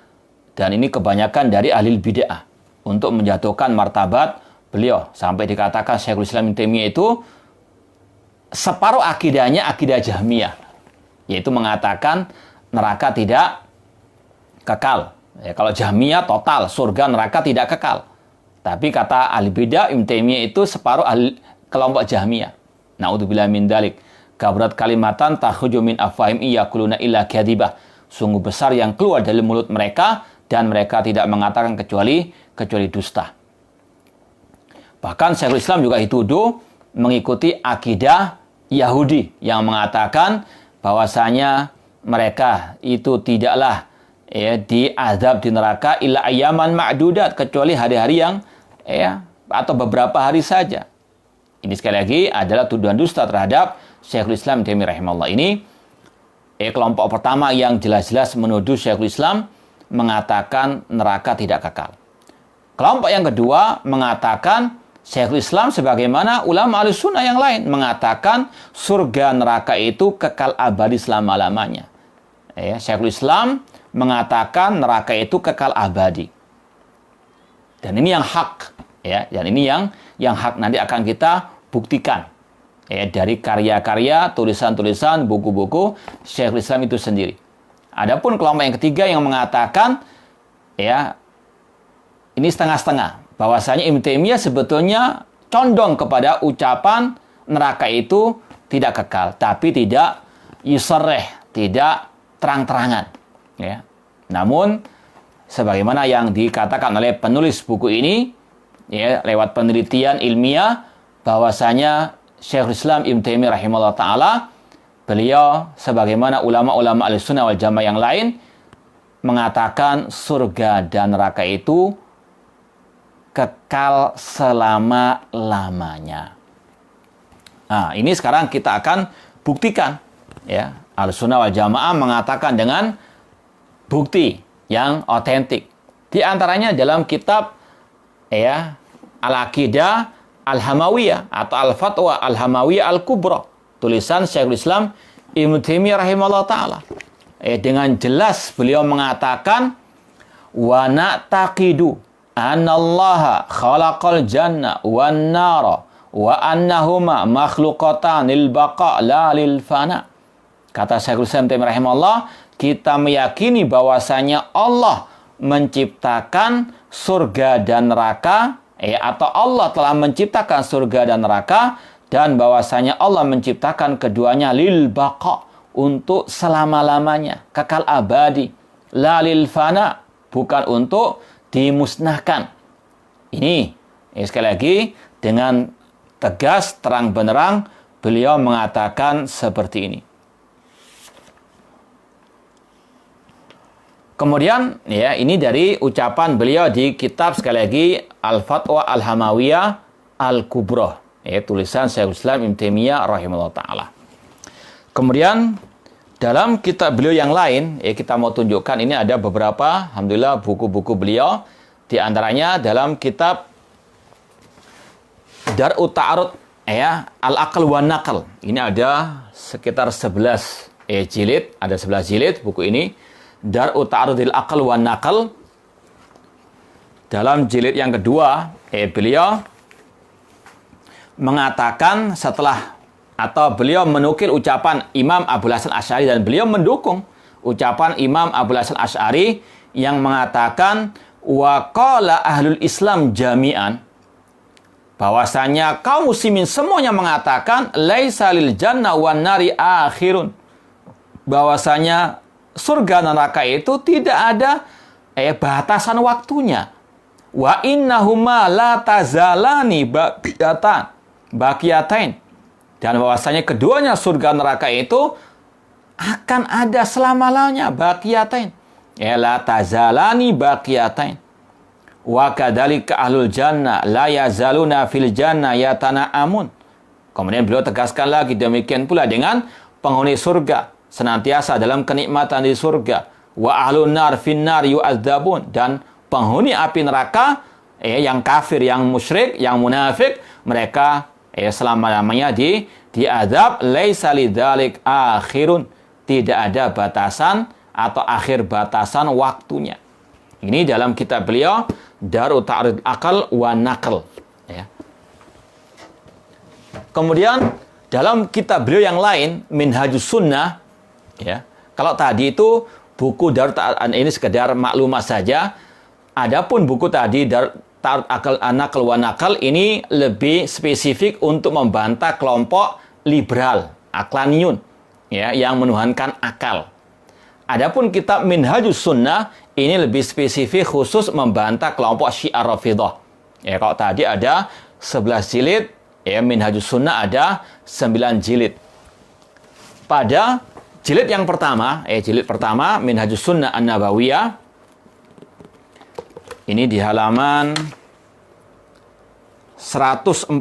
dan ini kebanyakan dari ahli bid'ah untuk menjatuhkan martabat beliau sampai dikatakan Syekhul Islam Ibnu Taimiyah itu separuh akidahnya akidah Jahmiyah, yaitu mengatakan neraka tidak kekal. Ya, kalau Jahmiyah total surga neraka tidak kekal. Tapi kata ahli bid'ah Ibnu Taimiyah itu separuh kelompok Jahmiyah. Na'udzubillah min dalik. Kabrat kalimatan takhruju min afwahim yaquluna illa kadhibah. Sungguh besar yang keluar dari mulut mereka dan mereka tidak mengatakan kecuali dusta. Bahkan Syekhul Islam juga dituduh mengikuti akidah Yahudi yang mengatakan bahwasanya mereka itu tidaklah diazab di neraka illa ayyaman ma'dudat, kecuali hari-hari yang atau beberapa hari saja. Ini sekali lagi adalah tuduhan dusta terhadap Syekhul Islam Taimiyah rahimahullah. Ini kelompok pertama yang jelas-jelas menuduh Syekhul Islam mengatakan neraka tidak kekal. Kelompok yang kedua mengatakan Syekhul Islam sebagaimana ulama Ahlussunnah yang lain mengatakan surga neraka itu kekal abadi selama-lamanya. Syekhul Islam mengatakan neraka itu kekal abadi. Dan ini yang hak, ya. Dan ini yang hak nanti akan kita buktikan dari karya-karya, tulisan-tulisan, buku-buku Syekhul Islam itu sendiri. Adapun kelompok yang ketiga yang mengatakan ini setengah-setengah, bahwasanya Ibnu Taimiyah sebetulnya condong kepada ucapan neraka itu tidak kekal, tapi tidak yusarrih, tidak terang-terangan, ya. Namun sebagaimana yang dikatakan oleh penulis buku ini, lewat penelitian ilmiah, bahwasanya Syekhul Islam Ibnu Taimiyah rahimahullah ta'ala, beliau sebagaimana ulama-ulama Ahlussunnah wal Jamaah yang lain mengatakan surga dan neraka itu kekal selama-lamanya. Nah, ini sekarang kita akan buktikan. Ya, Ahlussunnah wal Jamaah mengatakan dengan bukti yang otentik. Di antaranya dalam kitab ya Al-Aqidah Al-Hamawiyah atau Al-Fatwa Al-Hamawiyah Al-Kubra, tulisan Syekhul Islam Ibnu Taimiyah rahimahullah taala. Dengan jelas beliau mengatakan wa na'taqidu annallaha khalaqal janna wan nara wa annahuma makhluqatan lil baqa la lil fana. Kata Syekhul Islam Taimiyah rahimahullah, kita meyakini bahwasanya Allah menciptakan surga dan neraka, atau Allah telah menciptakan surga dan neraka, dan bahwasanya Allah menciptakan keduanya lil baqa, untuk selama-lamanya, kekal abadi, la lil fana, bukan untuk dimusnahkan. Ini sekali lagi dengan tegas terang benderang beliau mengatakan seperti ini. Kemudian ya, ini dari ucapan beliau di kitab sekali lagi Al-Fatwa Al-Hamawiyah Al-Kubra, tulisan Syekhul Islam Ibnu Taimiyah rahimahullah taala. Kemudian dalam kitab beliau yang lain, kita mau tunjukkan ini ada beberapa alhamdulillah buku-buku beliau, di antaranya dalam kitab Dar'ut Ta'arud Al-Aql wan Naql. Ini ada sekitar 11 jilid, ada 11 jilid buku ini. Dar'ut Ta'arudil Aql wan Naql. Dalam jilid yang kedua, beliau mengatakan setelah atau beliau menukil ucapan Imam Abul Hasan Asy'ari, dan beliau mendukung ucapan Imam Abul Hasan Asy'ari yang mengatakan wa qala ahlul Islam jami'an, bahwasanya kaum muslimin semuanya mengatakan laisa lil janna wan nari akhirun, bahwasanya surga dan neraka itu tidak ada batasan waktunya. Wa innahuma la tazalani baqiyatain, dan bahwasanya keduanya surga neraka itu akan ada selama-lamanya, baqiyatain. La tazalani baqiyatain. Wa kadzalika ahlul jannah la yazaluna fil jannah yatana'amun. Kemudian beliau tegaskan lagi, demikian pula dengan penghuni surga senantiasa dalam kenikmatan di surga. Wa ahlun nar finnar yu'adzabun, dan penghuni api neraka yang kafir, yang musyrik, yang munafik, mereka selama-lamanya diazab. Laisa lidzalik akhirun, tidak ada batasan atau akhir batasan waktunya. Ini dalam kitab beliau Dar'ut Ta'arud Aql wan Naql. Kemudian dalam kitab beliau yang lain Minhajus Sunnah, kalau tadi itu buku Dar'ut Ta'arud, ini sekedar maklumat saja. Adapun buku tadi Dar'ut Aql wan Naql ini lebih spesifik untuk membantah kelompok liberal, Aqlaniyun, yang menuhankan akal. Adapun kitab Minhajus Sunnah ini lebih spesifik khusus membantah kelompok Syiah Rafidhah. Kalau tadi ada 11 jilid, Minhajus Sunnah ada 9 jilid. Pada jilid yang pertama, jilid pertama Minhajus Sunnah An-Nabawiyah, ini di halaman 146,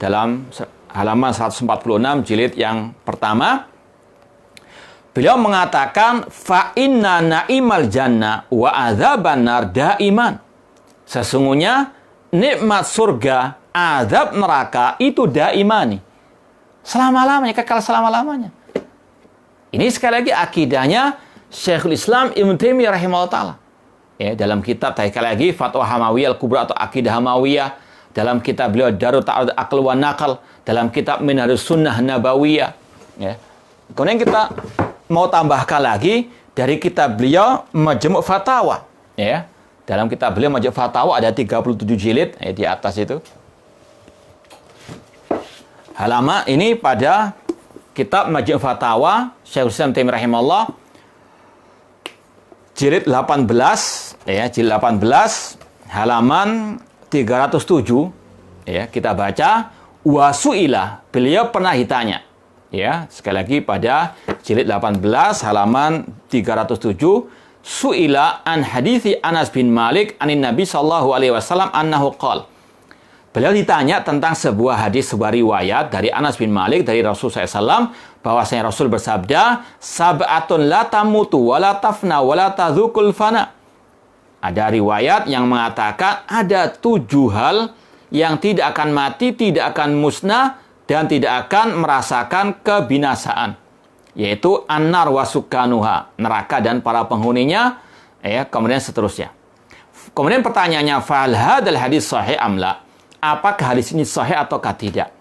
dalam halaman 146 jilid yang pertama, beliau mengatakan fa inna na'imal jannah wa adzaban nar daiman. Sesungguhnya nikmat surga, azab neraka itu daimani, selama-lamanya, kekal selama-lamanya. Ini sekali lagi akidahnya Syekhul Islam Ibnu Taimiyah rahimahullah taala. Dalam kitab sekali lagi Fatwa Hamawiyah Al-Kubra atau Aqidah Hamawiyah, dalam kitab beliau Dar'ut Ta'arud Aql wan Naql, dalam kitab Minhajus Sunnah Nabawiyah. Kemudian kita mau tambahkan lagi dari kitab beliau Majmu' Fatawa. Dalam kitab beliau Majmu' Fatawa ada 37 jilid di atas itu. Halaman ini pada kitab Majmu' Fatawa Syekhul Islam Taimiyah rahimahullah jilid 18, jilid 18 halaman 307, kita baca wasu'ilah, beliau pernah ditanya. Sekali lagi pada jilid 18 halaman 307, su'ila an hadithi Anas bin Malik anin Nabi sallallahu alaihi wasallam annahu qala, Beliau ditanya tentang sebuah hadis, sebuah riwayat dari Anas bin Malik dari Rasul SAW, bahwasanya Rasul bersabda, sab'atun la tamutu wa la tafna wa la tadhukul fana. Ada riwayat yang mengatakan ada 7 hal yang tidak akan mati, tidak akan musnah, dan tidak akan merasakan kebinasaan. Yaitu an-nar wa sukkanuha, neraka dan para penghuninya, kemudian seterusnya. Kemudian pertanyaannya, fa'al hadal hadis sahih amla? Apakah hadis ini sahih ataukah tidak?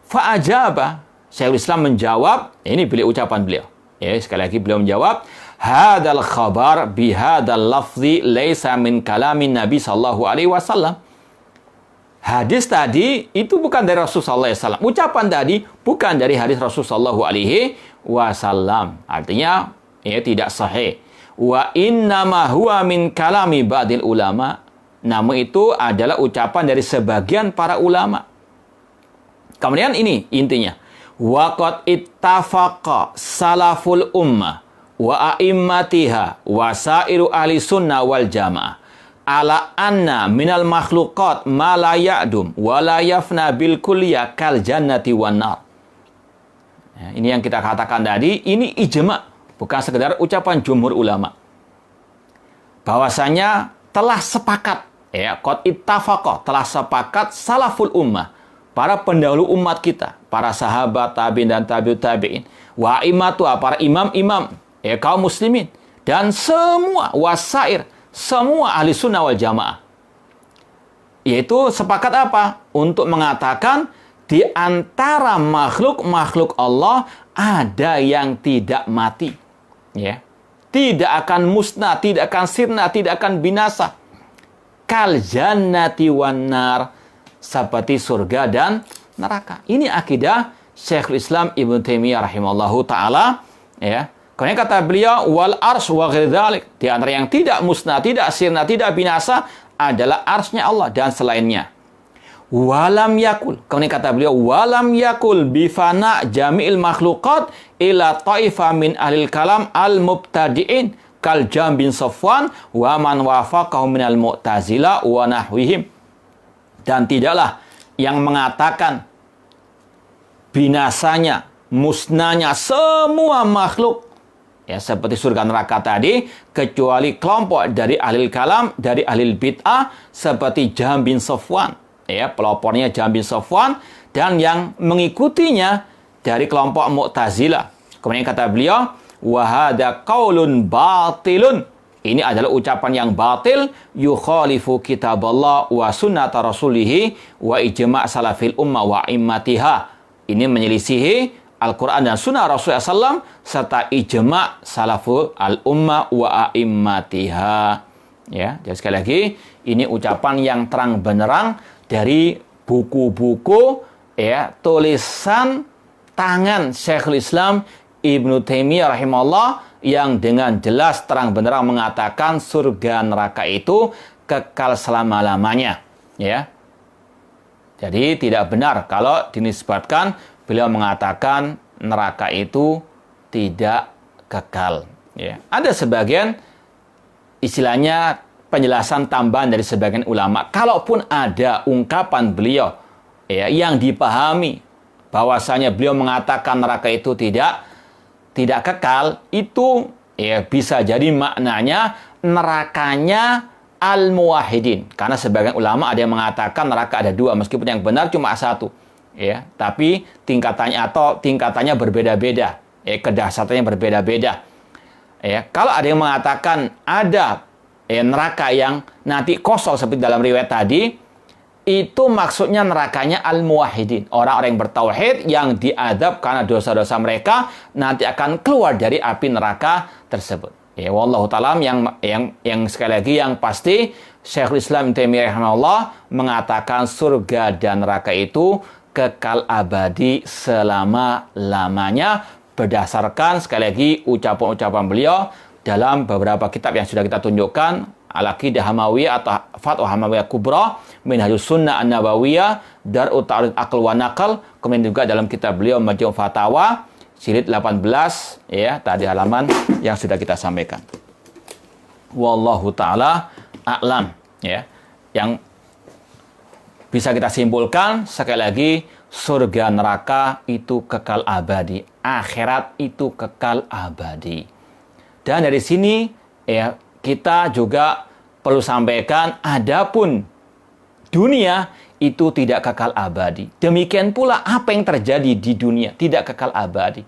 Fa'ajaba, Syekhul Islam menjawab, ini ucapan beliau. Sekali lagi beliau menjawab, hadal khabar bihadal lafzi laisa min kalamin Nabi sallallahu alaihi wasallam. Hadis tadi itu bukan dari Rasulullah SAW. Ucapan tadi bukan dari hadis Rasulullah SAW. Artinya, tidak sahih. Wa innama huwa min kalami ba'dil ulama. Namun itu adalah ucapan dari sebagian para ulama. Kemudian ini intinya. Waqad ittafaqa salaful ummah wa a'immatiha wa sairu ahli sunnah wal jamaah ala anna minal makhluqat ma la ya'dum wa la yafna bil kulliyah kal jannati wan nar. Ini yang kita katakan tadi, ini ijma, bukan sekedar ucapan jumhur ulama. Bahwasanya telah sepakat, qad ittafaqa, telah sepakat salaful ummah, para pendahulu umat kita, para sahabat, tabi'in dan tabi'ut tabi'in, wa imatu, para imam-imam, kaum muslimin, dan semua wasair, semua ahli sunnah wal jamaah. Yaitu sepakat apa? Untuk mengatakan di antara makhluk-makhluk Allah ada yang tidak mati. Tidak akan musnah, tidak akan sirna, tidak akan binasa. Kal jannati wan nar, seperti surga dan neraka. Ini akidah Syekhul Islam Ibnu Taimiyah rahimallahu taala, Kemudian kata beliau, wal ars wa ghairi dzalik, di antara yang tidak musnah, tidak sirna, tidak binasa adalah arsnya Allah dan selainnya. Walam yakul, kemudian kata beliau, walam yakul bifana jami'il makhluqat ila ta'ifa min ahlil kalam al-mubtadi'in kal Jam bin Safwan wa man wafaqahu minal mu'tazila wa nahwihim. Dan tidaklah yang mengatakan binasanya, musnahnya semua makhluk, seperti surga neraka tadi, kecuali kelompok dari ahli kalam, dari ahli bid'ah, seperti Jam bin Safwan, pelopornya Jam bin Safwan, dan yang mengikutinya dari kelompok Mu'tazilah. Kemudian kata beliau, wahada qaulun batilun, ini adalah ucapan yang batil, yukhalifu kitaballah wa sunnata rasulihi wa ijma' salafil ummah wa immatiha. Ini menyelisihi Al-Quran dan Sunnah Rasulullah SAW serta ijma' salafu al-ummah wa a'immatiha. Jadi sekali lagi, ini ucapan yang terang benderang dari buku-buku, tulisan tangan Syekhul Islam Ibnu Taimiyah rahimahullah, yang dengan jelas terang benderang mengatakan surga neraka itu kekal selama-lamanya. Jadi tidak benar kalau dinisbatkan beliau mengatakan neraka itu tidak kekal. Ada sebagian istilahnya penjelasan tambahan dari sebagian ulama. Kalaupun ada ungkapan beliau yang dipahami bahwasanya beliau mengatakan neraka itu tidak kekal, itu bisa jadi maknanya nerakanya al-muwahhidin. Karena sebagian ulama ada yang mengatakan neraka ada 2, meskipun yang benar cuma 1. Tapi tingkatannya berbeda-beda, kedahsyatannya berbeda-beda. Kalau ada yang mengatakan ada neraka yang nanti kosong seperti dalam riwayat tadi, itu maksudnya nerakanya al-muwahhidin, orang-orang yang bertauhid yang diadab karena dosa-dosa mereka nanti akan keluar dari api neraka tersebut. Wallahu ta'ala yang sekali lagi yang pasti Syekhul Islam Taimiyah rahimahullah mengatakan surga dan neraka itu kekal abadi selama-lamanya berdasarkan sekali lagi ucapan-ucapan beliau dalam beberapa kitab yang sudah kita tunjukkan, Al-Aqidah Hamawiyah atau Fatwa Hamawiyah Kubra, Minhajus Sunnah An-Nabawiyah, Dar'ut Ta'arud Aql wa Naql, kemudian juga dalam kitab beliau Majmu' Fatawa jilid 18, tadi halaman yang sudah kita sampaikan. Wallahu ta'ala a'lam, yang bisa kita simpulkan sekali lagi, surga neraka itu kekal abadi, akhirat itu kekal abadi. Dan dari sini ya kita juga perlu sampaikan, adapun dunia itu tidak kekal abadi. Demikian pula apa yang terjadi di dunia tidak kekal abadi.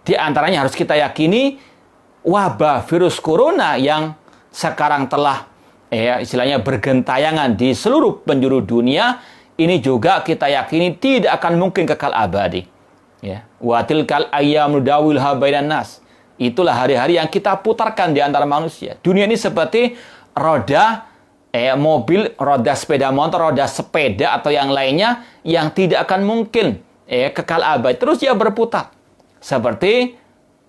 Di antaranya harus kita yakini wabah virus corona yang sekarang telah istilahnya bergentayangan di seluruh penjuru dunia, ini juga kita yakini tidak akan mungkin kekal abadi. Ya, wa tilkal ayyamu dawilha bainan nas. Itulah hari-hari yang kita putarkan di antara manusia. Dunia ini seperti roda mobil, roda sepeda motor, roda sepeda atau yang lainnya yang tidak akan mungkin kekal abadi. Terus dia berputar. Seperti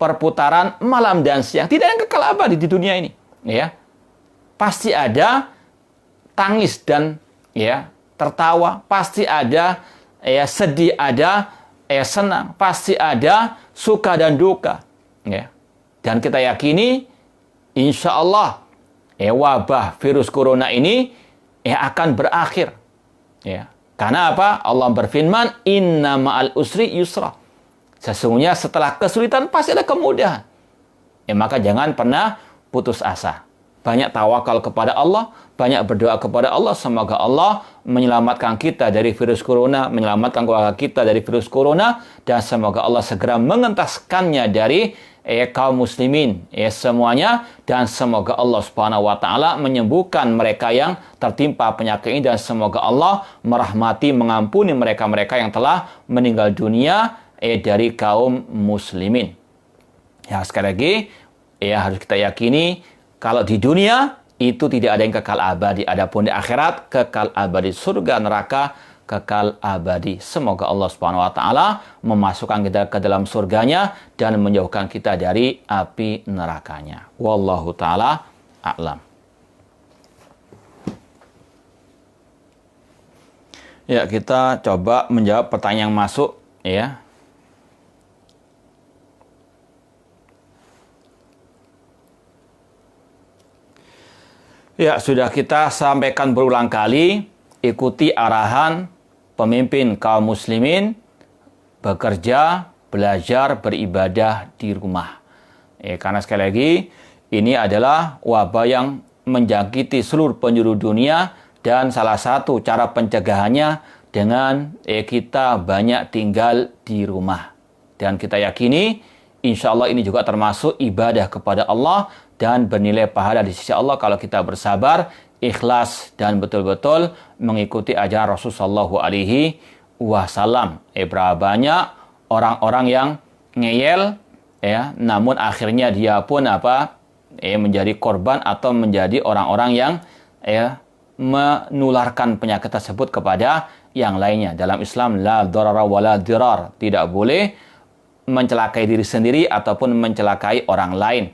perputaran malam dan siang. Tidak ada yang kekal abadi di dunia ini. Ya. Pasti ada tangis dan tertawa. Pasti ada sedih, ada senang. Pasti ada suka dan duka. Ya. Dan kita yakini, insya Allah, wabah virus corona ini akan berakhir. Ya. Karena apa? Allah berfirman, inna ma'al usri yusra. Sesungguhnya setelah kesulitan pasti ada kemudahan. Maka jangan pernah putus asa. Banyak tawakal kepada Allah, banyak berdoa kepada Allah. Semoga Allah menyelamatkan kita dari virus corona, menyelamatkan keluarga kita dari virus corona, dan semoga Allah segera mengentaskannya dari kaum muslimin semuanya, dan semoga Allah Subhanahu wa taala menyembuhkan mereka yang tertimpa penyakit ini, dan semoga Allah merahmati, mengampuni mereka-mereka yang telah meninggal dunia dari kaum muslimin. Ya, sekali lagi harus kita yakini kalau di dunia itu tidak ada yang kekal abadi, adapun di akhirat kekal abadi, surga neraka kekal abadi. Semoga Allah Subhanahu wa taala memasukkan kita ke dalam surganya dan menjauhkan kita dari api nerakanya. Wallahu taala a'lam. Ya, kita coba menjawab pertanyaan yang masuk ya. Ya, sudah kita sampaikan berulang kali, ikuti arahan pemimpin kaum muslimin, bekerja, belajar, beribadah di rumah. Karena sekali lagi, ini adalah wabah yang menjangkiti seluruh penjuru dunia, dan salah satu cara pencegahannya dengan kita banyak tinggal di rumah. Dan kita yakini, insya Allah ini juga termasuk ibadah kepada Allah, dan bernilai pahala di sisi Allah kalau kita bersabar, ikhlas, dan betul-betul mengikuti ajaran Rasulullah SAW. Berapa banyak orang-orang yang ngeyel, namun akhirnya dia pun menjadi korban atau menjadi orang-orang yang menularkan penyakit tersebut kepada yang lainnya. Dalam Islam, la darara wa la dirar, tidak boleh mencelakai diri sendiri ataupun mencelakai orang lain.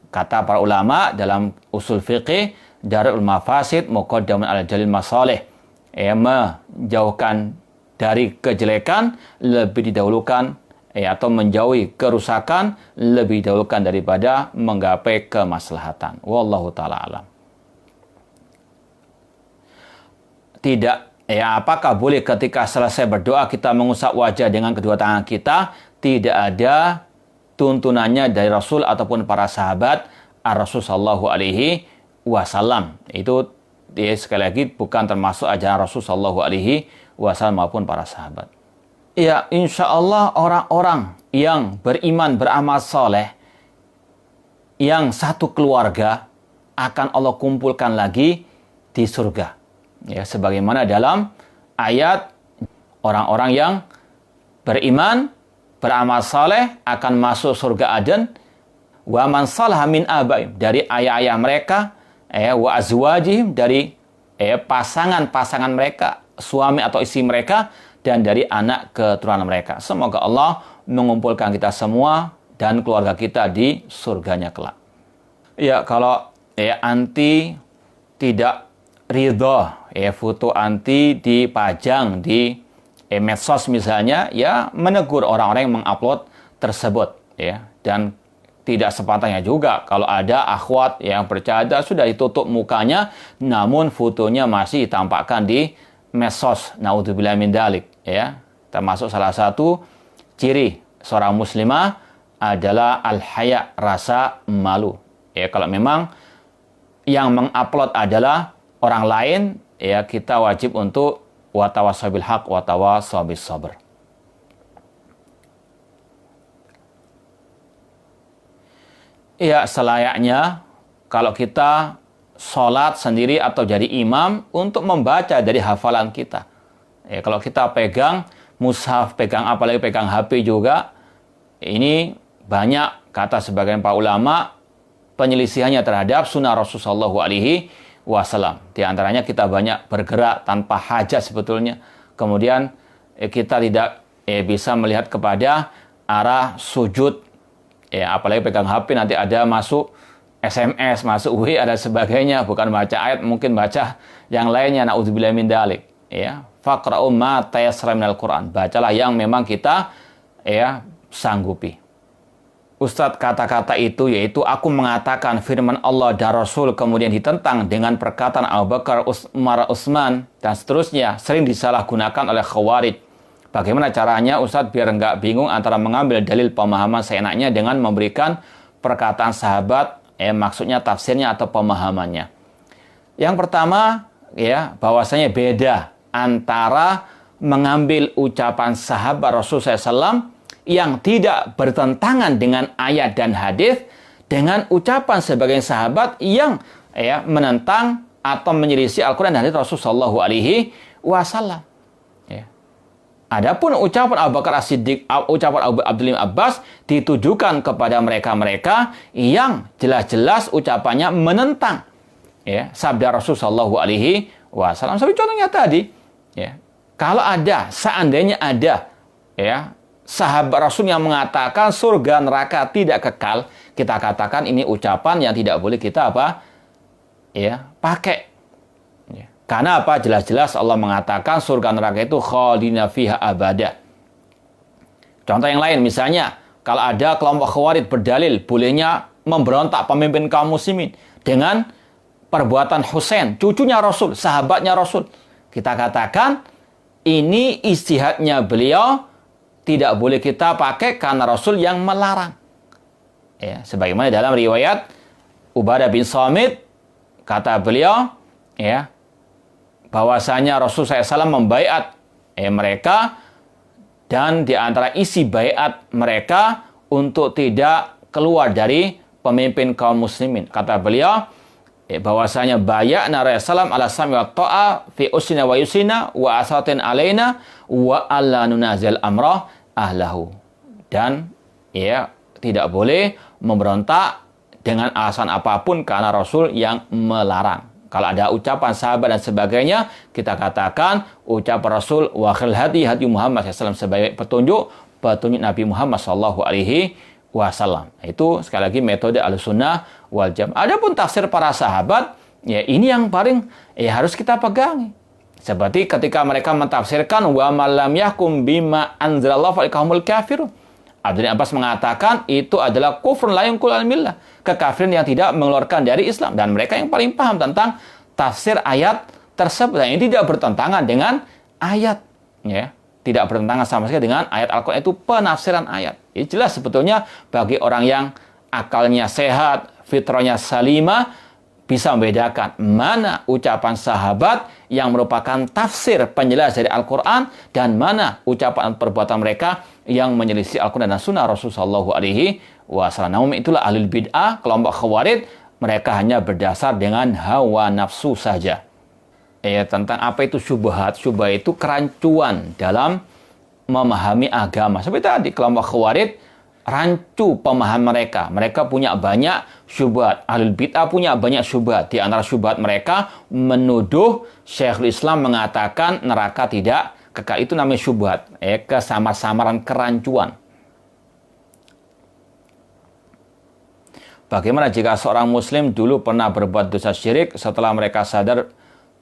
Kata para ulama dalam usul fiqih, darul mafasid muqaddamun ala jalil masalih. Menjauhkan dari kejelekan lebih didahulukan atau menjauhi kerusakan lebih didahulukan daripada menggapai kemaslahatan. Wallahu taala alam. Tidak, apakah boleh ketika selesai berdoa kita mengusap wajah dengan kedua tangan kita? Tidak ada tuntunannya dari Rasul ataupun para sahabat Rasul sallallahu alaihi wasallam. Itu sekali lagi bukan termasuk ajaran Rasul sallallahu alaihi wasallam maupun para sahabat. Ya, insya Allah orang-orang yang beriman, beramal soleh, yang satu keluarga akan Allah kumpulkan lagi di surga. Ya, sebagaimana dalam ayat orang-orang yang beriman, beramal saleh akan masuk surga Aden, wa man salaha min abaihim, dari ayah-ayah mereka, wa azwajihim, dari pasangan-pasangan mereka, suami atau istri mereka, dan dari anak keturunan mereka. Semoga Allah mengumpulkan kita semua dan keluarga kita di surganya kelak. Ya, kalau anti tidak ridho, foto anti dipajang di medsos misalnya, ya menegur orang-orang yang mengupload tersebut, dan tidak sepatahnya juga kalau ada akhwat yang bercadar sudah ditutup mukanya, namun fotonya masih ditampakkan di medsos. Naudzubillah min dalik, ya. Termasuk salah satu ciri seorang muslimah adalah al-haya, rasa malu. Ya, kalau memang yang mengupload adalah orang lain, ya kita wajib untuk watawassaw bil haq watawassaw bis sabr. Ya, selayaknya kalau kita sholat sendiri atau jadi imam untuk membaca dari hafalan kita. Ya, kalau kita pegang mushaf, pegang apalagi pegang HP juga, ini banyak kata sebagian para ulama penyelisihannya terhadap sunnah Rasulullah SAW. Di antaranya kita banyak bergerak tanpa hajat sebetulnya. Kemudian kita tidak bisa melihat kepada arah sujud. Ya, apalagi pegang HP nanti ada masuk SMS, masuk WA dan sebagainya, bukan baca ayat, mungkin baca yang lainnya. Naudzubillah min dalik. Ya, faqra'u ma tayassara minal Qur'an. Bacalah yang memang kita sanggupi. Ustadz, kata-kata itu yaitu aku mengatakan firman Allah dan Rasul kemudian ditentang dengan perkataan Abu Bakar, Umar, Utsman dan seterusnya sering disalahgunakan oleh Khawarij. Bagaimana caranya Ustadz biar nggak bingung antara mengambil dalil pemahaman seenaknya dengan memberikan perkataan sahabat, maksudnya tafsirnya atau pemahamannya. Yang pertama, ya, bahwasanya beda antara mengambil ucapan sahabat Rasulullah SAW yang tidak bertentangan dengan ayat dan hadis dengan ucapan sebagian sahabat yang menentang atau menyelisih Al-Quran dan hadis Rasulullah SAW. Adapun ucapan Abu Bakar As-Siddiq, ucapan Abdullah bin Abbas ditujukan kepada mereka-mereka yang jelas-jelas ucapannya menentang sabda Rasulullah SAW. Seperti contohnya tadi, kalau ada, seandainya ada sahabat Rasul yang mengatakan surga neraka tidak kekal, kita katakan ini ucapan yang tidak boleh kita pakai. Karena apa? Jelas-jelas Allah mengatakan surga neraka itu khalidina fiha abada. Contoh yang lain, misalnya kalau ada kelompok Khawarij berdalil bolehnya memberontak pemimpin kaum muslimin dengan perbuatan Husain, cucunya Rasul, sahabatnya Rasul. Kita katakan ini ijtihadnya beliau, tidak boleh kita pakai karena Rasul yang melarang. Ya, sebagaimana dalam riwayat Ubadah bin Samit, kata beliau, bahwasanya Rasulullah SAW membaiat mereka, dan di antara isi baiat mereka untuk tidak keluar dari pemimpin kaum muslimin. Kata beliau bahwasanya baya'na Rasulullah ala sami wa ta'a fi usina wa yusina wa asatin alaina wa alla nunazil amrah ahlahu. Dan tidak boleh memberontak dengan alasan apapun karena Rasul yang melarang. Kalau ada ucapan sahabat dan sebagainya, kita katakan ucapan Rasul wa khil hadi Muhammad SAW sebagai petunjuk Nabi Muhammad SAW. Itu sekali lagi metode Ahlussunnah wal Jamaah. Adapun tafsir para sahabat, ini yang paling harus kita pegang. Seperti ketika mereka mentafsirkan wa malam yahkum bima anzalallahu fa'iqahumul kafirun. Abdullah Abbas mengatakan itu adalah kufrun la yunqul al-millah, kekafiran yang tidak mengeluarkan dari Islam, dan mereka yang paling paham tentang tafsir ayat tersebut. Dan ini tidak bertentangan dengan ayat, tidak bertentangan sama sekali dengan ayat Al-Quran, itu penafsiran ayat. Ini jelas sebetulnya bagi orang yang akalnya sehat, fitrahnya salimah, bisa membedakan mana ucapan sahabat yang merupakan tafsir penjelas dari Al-Quran dan mana ucapan perbuatan mereka yang menyelisih Al-Quran dan Sunnah Rasulullah SAW. Namun itulah ahlul bid'ah, kelompok Khawarij, mereka hanya berdasar dengan hawa nafsu saja. Tentang apa itu syubhat? Syubhat itu kerancuan dalam memahami agama. Seperti tadi, kelompok Khawarij rancu pemahaman mereka. Mereka punya banyak syubhat. Ahlul bid'ah punya banyak syubhat. Di antara syubhat mereka menuduh Syekhul Islam mengatakan neraka tidak kekal. Itu namanya syubhat. Kesamar-samaran, kerancuan. Bagaimana jika seorang muslim dulu pernah berbuat dosa syirik, setelah mereka sadar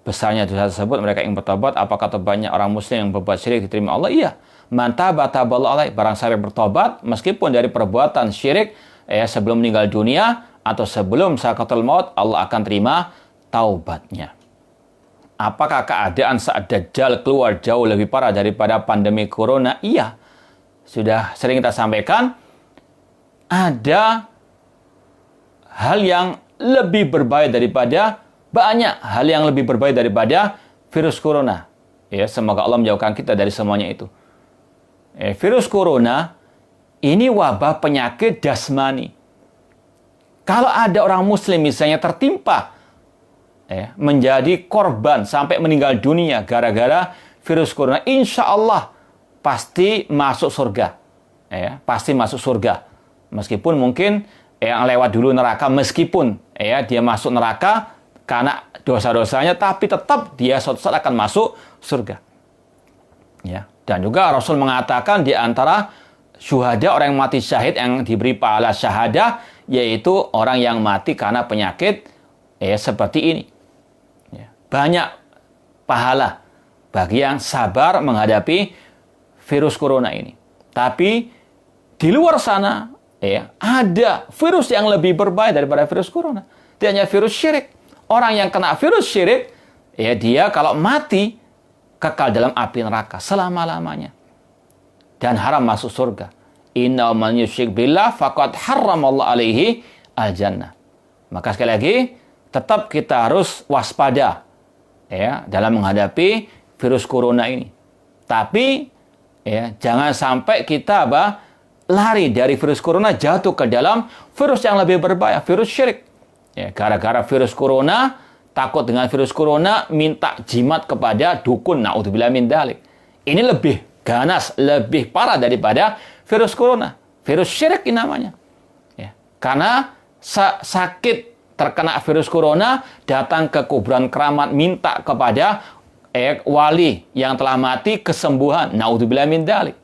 besarnya dosa tersebut, mereka ingin bertobat, apakah banyak orang muslim yang berbuat syirik diterima Allah? Iya. Man taba taballahu alaihi, barang siapa bertobat meskipun dari perbuatan syirik, sebelum meninggal dunia atau sebelum sakaratul maut, Allah akan terima taubatnya. Apakah keadaan saat Dajjal keluar jauh lebih parah daripada pandemi corona? Iya. Sudah sering kita sampaikan, ada hal yang lebih berbahaya daripada, banyak hal yang lebih berbahaya daripada virus corona. Ya, semoga Allah menjauhkan kita dari semuanya itu. Virus corona ini wabah penyakit jasmani. Kalau ada orang muslim misalnya tertimpa, menjadi korban sampai meninggal dunia gara-gara virus corona, insya Allah pasti masuk surga. Pasti masuk surga. Meskipun mungkin yang lewat dulu neraka, meskipun dia masuk neraka karena dosa-dosanya, tapi tetap dia suatu saat akan masuk surga. Dan juga Rasul mengatakan di antara syuhada, orang yang mati syahid yang diberi pahala syahadah, yaitu orang yang mati karena penyakit seperti ini. Banyak pahala bagi yang sabar menghadapi virus corona ini. Tapi di luar sana ada virus yang lebih berbahaya daripada virus corona. Dia hanya virus syirik. Orang yang kena virus syirik, dia kalau mati kekal dalam api neraka selama-lamanya dan haram masuk surga. Inna man yusyrik billah faqad harramallahu alaihi al-jannah. Maka sekali lagi, tetap kita harus waspada dalam menghadapi virus corona ini. Tapi jangan sampai kita lari dari virus corona, jatuh ke dalam virus yang lebih berbahaya, virus syirik. Gara-gara virus corona, takut dengan virus corona, minta jimat kepada dukun, naudzubillah min dzalik. Ini lebih ganas, lebih parah daripada virus corona. Virus syirik ini namanya. Karena sakit terkena virus corona, datang ke kuburan keramat, minta kepada wali yang telah mati kesembuhan. Naudzubillah min dzalik.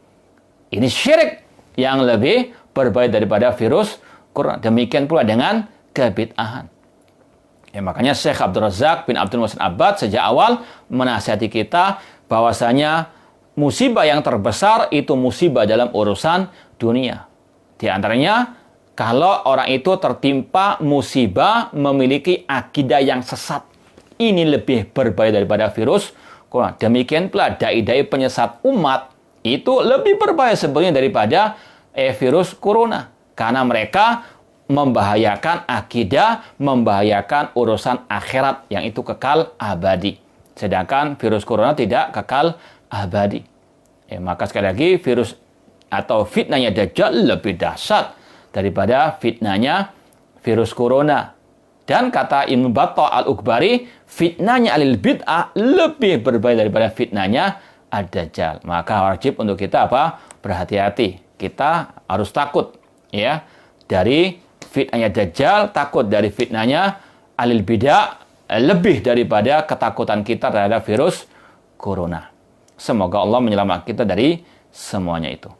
Ini syirik yang lebih berbahaya daripada virus corona. Demikian pula dengan kebid'ahan. Makanya Syekh Abdul Razak bin Abdul Muhsin Abbad sejak awal menasihati kita bahwasanya musibah yang terbesar itu musibah dalam urusan dunia. Di antaranya, kalau orang itu tertimpa musibah memiliki akidah yang sesat. Ini lebih berbahaya daripada virus corona. Demikian pula dai-dai penyesat umat itu lebih berbahaya sebenarnya daripada virus corona. Karena mereka membahayakan akidah, membahayakan urusan akhirat yang itu kekal abadi. Sedangkan virus corona tidak kekal abadi. Maka sekali lagi, virus atau fitnahnya Dajjal lebih dahsyat daripada fitnahnya virus corona. Dan kata Ibnu Battah Al-Ukbari, fitnahnya alil bid'ah lebih berbahaya daripada fitnahnya Ad-Dajjal. Maka wajib untuk kita berhati-hati. Kita harus takut dari fitnahnya Dajjal, takut dari fitnahnya alil bid'ah lebih daripada ketakutan kita terhadap virus corona. Semoga Allah menyelamatkan kita dari semuanya itu.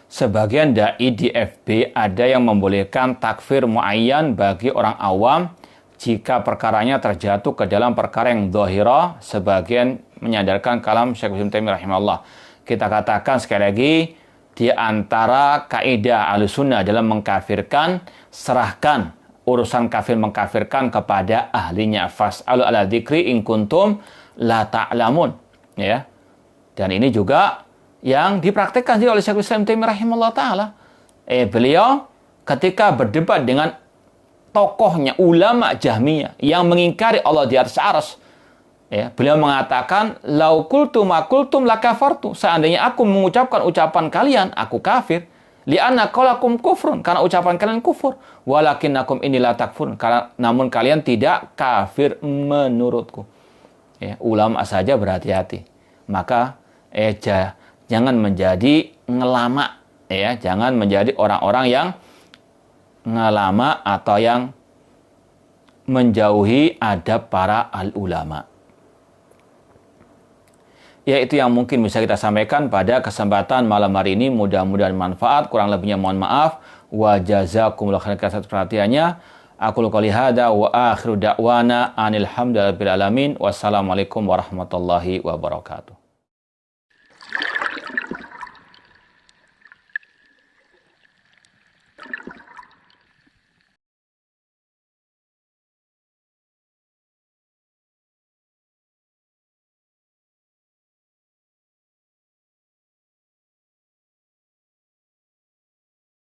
Sebagian dai di FB ada yang membolehkan takfir muayyan bagi orang awam jika perkaranya terjatuh ke dalam perkara yang dhahirah. Sebagian menyadarkan kalam Syekh Ibnu Taimiyah rahimahullah. Kita katakan sekali lagi, di antara kaidah Ahlussunnah dalam mengkafirkan, serahkan urusan kafir mengkafirkan kepada ahlinya. Fas'alu ala dzikri in kuntum la ta'lamun. Dan ini juga yang dipraktikkan oleh Syekh Islam Taimiyah rahimahullah ta'ala. Beliau ketika berdebat dengan tokohnya ulama Jahmiyah yang mengingkari Allah di atas arsy, beliau mengatakan, lau qultu ma qultum lakafartu. Seandainya aku mengucapkan ucapan kalian, aku kafir. Li'anna qaulakum kufrun, karena ucapan kalian kufur. Walakinnakum inni la takfurun, karena namun kalian tidak kafir menurutku. Ulama saja berhati-hati. Maka jangan menjadi ngelama, jangan menjadi orang-orang yang ngelama atau yang menjauhi adab para al-ulama. Itu yang mungkin bisa kita sampaikan pada kesempatan malam hari ini. Mudah-mudahan manfaat. Kurang lebihnya mohon maaf. Wa jazakumullahu khairan atas perhatiannya. Aqulu qouli hadza wa akhiru da'wana anil hamdulillahi rabbil alamin. Wassalamualaikum warahmatullahi wabarakatuh.